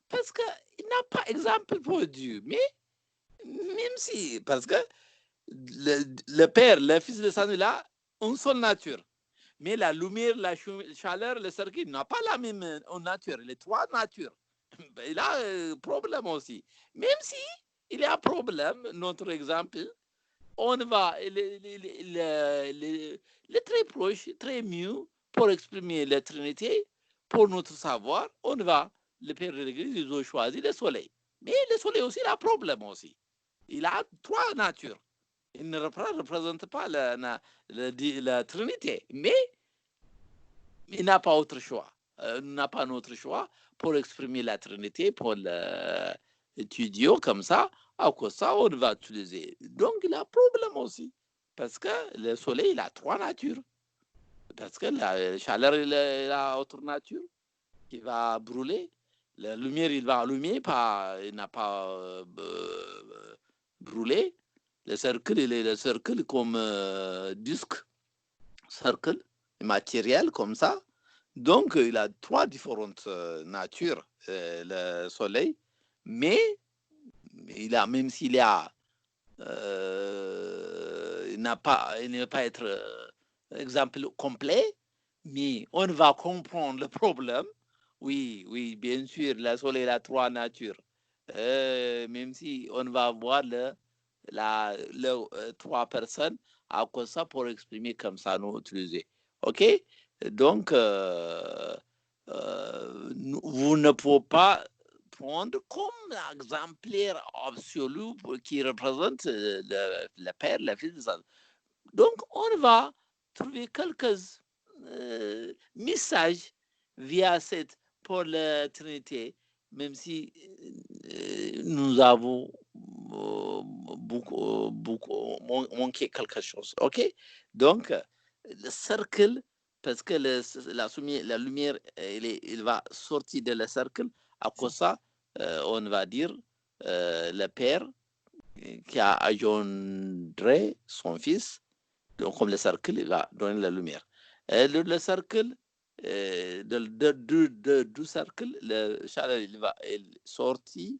parce qu'il n'a pas exemple pour Dieu. Mais même si, parce que le Père, le Fils, le Saint, il a une seule nature. Mais la lumière, la chaleur, le cercle n'a pas la même nature. Les trois natures. Il a un problème aussi. Même si il y a un problème, notre exemple, on va, les très proche, très mieux pour exprimer la Trinité, pour notre savoir, on va, le Père de l'Église, ils ont choisi le soleil. Mais le soleil aussi, il a un problème aussi. il a trois natures. Il ne représente pas la Trinité, mais il n'a pas autre choix. N'a pas notre choix pour exprimer la Trinité, pour l'étudier comme ça. À cause de ça, on va utiliser. Donc, il a un problème aussi. Parce que le soleil, il a trois natures. Parce que la chaleur, il a autre nature qui va brûler. La lumière, il va allumer, il n'a pas brûlé. Le cercle, il est le cercle comme disque, cercle, matériel comme ça. Donc, il a trois différentes natures, le soleil. Mais, même s'il a, il ne va pas être exemple complet, mais on va comprendre le problème. Oui, bien sûr, le soleil a trois natures. Même si on va voir trois personnes à cause de ça pour exprimer comme ça, nous utiliser. OK? Donc, vous ne pouvez pas prendre comme exemplaire absolu qui représente le Père, le Fils. Donc, on va trouver quelques messages via pour la Trinité, même si nous avons beaucoup manqué quelque chose. OK? Donc, le cercle, parce que la lumière, il va sortir de le cercle, à cause de ça, on va dire le Père qui a engendré son Fils, donc comme le cercle, il va donner la lumière. Le cercle, du cercle, le chaleur, il va sortir,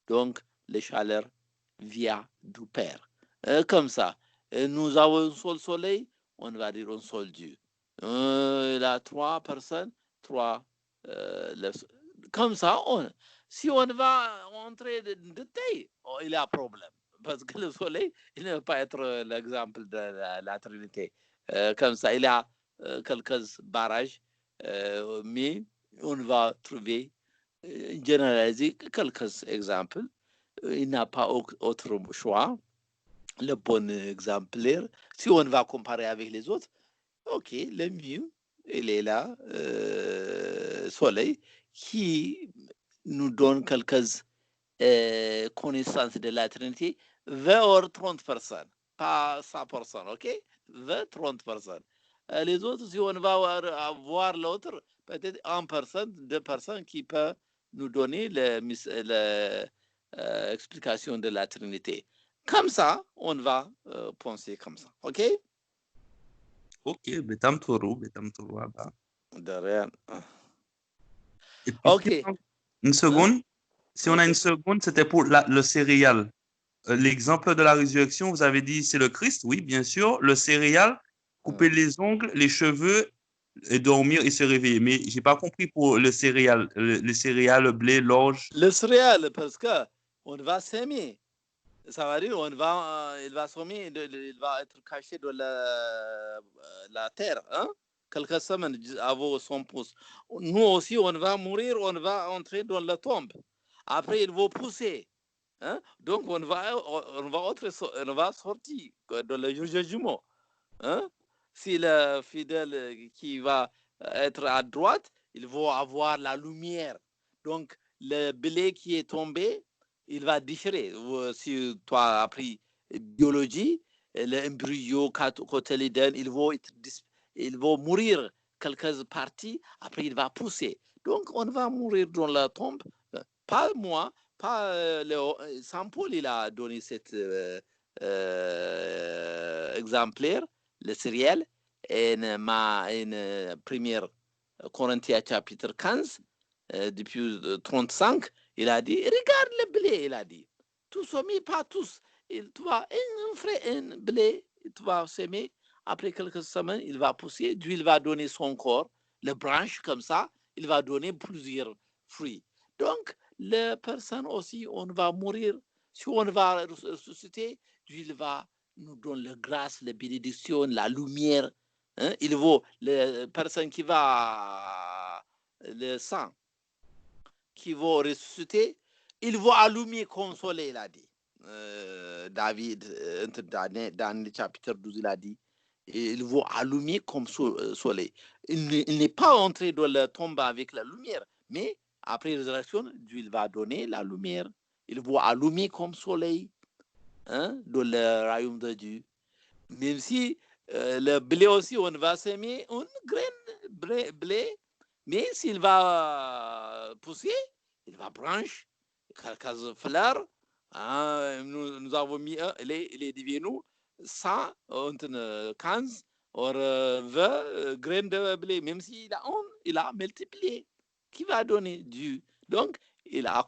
donc le chaleur vient du Père. Comme ça, nous avons un seul soleil, on va dire un seul Dieu. Il a trois personnes, comme ça, si on va entrer de détail, il y a un problème. Parce que le soleil, il ne va pas être l'exemple de la Trinité. Comme ça, il y a quelques barrages, mais on va trouver, généraliser quelques exemples. Il n'a pas autre choix. Le bon exemplaire, si on va comparer avec les autres, OK, le mieux, il est là, soleil, qui nous donne quelques connaissance de la Trinité, 20 ou 30%, pas 100%, OK? 20-30%. Les autres, si on va voir l'autre, peut-être 1%, 2% qui peut nous donner l'explication de la Trinité. Comme ça, on va penser comme ça, OK? Ok, betam toro, Abba. De rien. Et puis, OK. une seconde. Si on a une seconde, c'était pour le céréal. L'exemple de la résurrection, vous avez dit c'est le Christ, oui, bien sûr. Le céréal, couper les ongles, les cheveux, et dormir et se réveiller. Mais j'ai pas compris pour le céréal, le céréal, le blé, l'orge. Le céréal, parce que on va s'aimer. Ça va dire, il va semer, il va être caché dans la terre, hein? Quelques semaines avant son pouce. Nous aussi, on va mourir, on va entrer dans la tombe. Après, il va pousser. Hein? Donc, on va sortir dans le jour du jugement. Hein? Si le fidèle qui va être à droite, il va avoir la lumière. Donc, le blé qui est tombé, il va déchirer. Si tu as appris biologie, l'embryo cotylédène, il va mourir quelques parties, après il va pousser. Donc, on va mourir dans la tombe. Pas moi, pas Saint Paul, il a donné cet exemplaire, le céréal, en première Corinthiens chapitre 15, depuis 35, il a dit, regarde le blé, il a dit, tous semis, pas tous. Tu vas un blé, tu vas semer, après quelques semaines, il va pousser, Dieu il va donner son corps, les branches comme ça, il va donner plusieurs fruits. Donc, les personnes aussi, on va mourir. Si on va ressusciter, Dieu il va nous donner la grâce, la bénédiction, la lumière. Hein? Il vaut les personnes qui va le sang, qui vont ressusciter, il va allumer comme soleil, il a dit. David, dans le chapitre 12, il a dit, il va allumer comme soleil. Il n'est pas entré dans la tombe avec la lumière, mais après la résurrection, Dieu il va donner la lumière. Il va allumer comme soleil dans le royaume de Dieu. Même si le blé aussi, on va semer une graine blé, mais s'il va pousser, il va brancher, quelques fleurs. Nous avons mis les devenus 100, 15 ou 20 graines de blé, même s'il a il a multiplié. Qui va donner Dieu? Donc, il a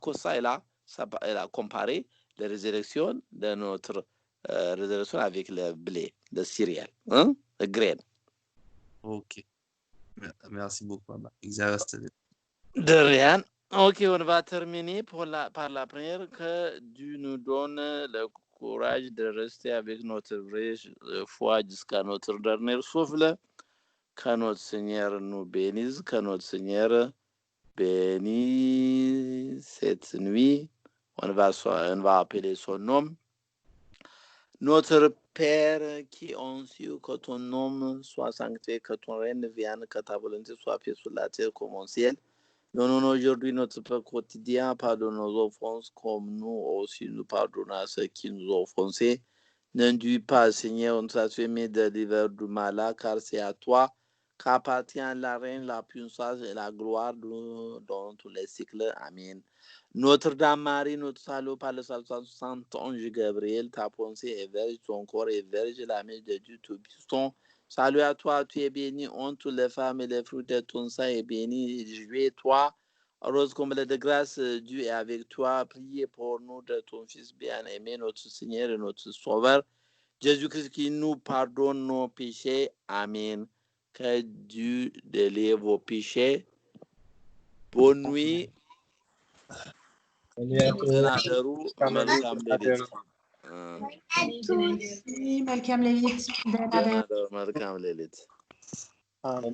comparé la résurrection de notre résurrection avec le blé, le céréales, le grain. Ok. Merci beaucoup, Abba. Exhausted. De rien. Ok, on va terminer par la prière. Que Dieu nous donne le courage de rester avec notre vraie foi jusqu'à notre dernier souffle. Que notre Seigneur nous bénisse, que notre Seigneur bénisse cette nuit. On va appeler son nom. Notre Père qui es en cieux, que ton nom soit sanctifié, que ton règne vienne, que ta volonté soit faite sur la terre comme au ciel. Donne-nous aujourd'hui notre pain quotidien, pardonne nos offenses comme nous aussi nous pardonnons à ceux qui nous ont offensés. N'induis pas, Seigneur, on s'assure, mais délivre du mal, car c'est à toi qu'appartient la reine, la puissance et la gloire dans tous les siècles. Amen. Notre-Dame Marie, notre salut par le saint ange Gabriel, ta pensée est verge, ton corps est verge, la mère de Dieu Tout-Puissant. Salut à toi, tu es bénie entre toutes les femmes et les fruits de ton sein est béni. Jouez toi, rose comblée de grâce, Dieu est avec toi. Priez pour nous de ton Fils bien-aimé, notre Seigneur et notre Sauveur, Jésus-Christ qui nous pardonne nos péchés. Amen. Que Dieu délivre vos péchés. Bonne nuit. Malcolm Malcolm Lelit. Amen.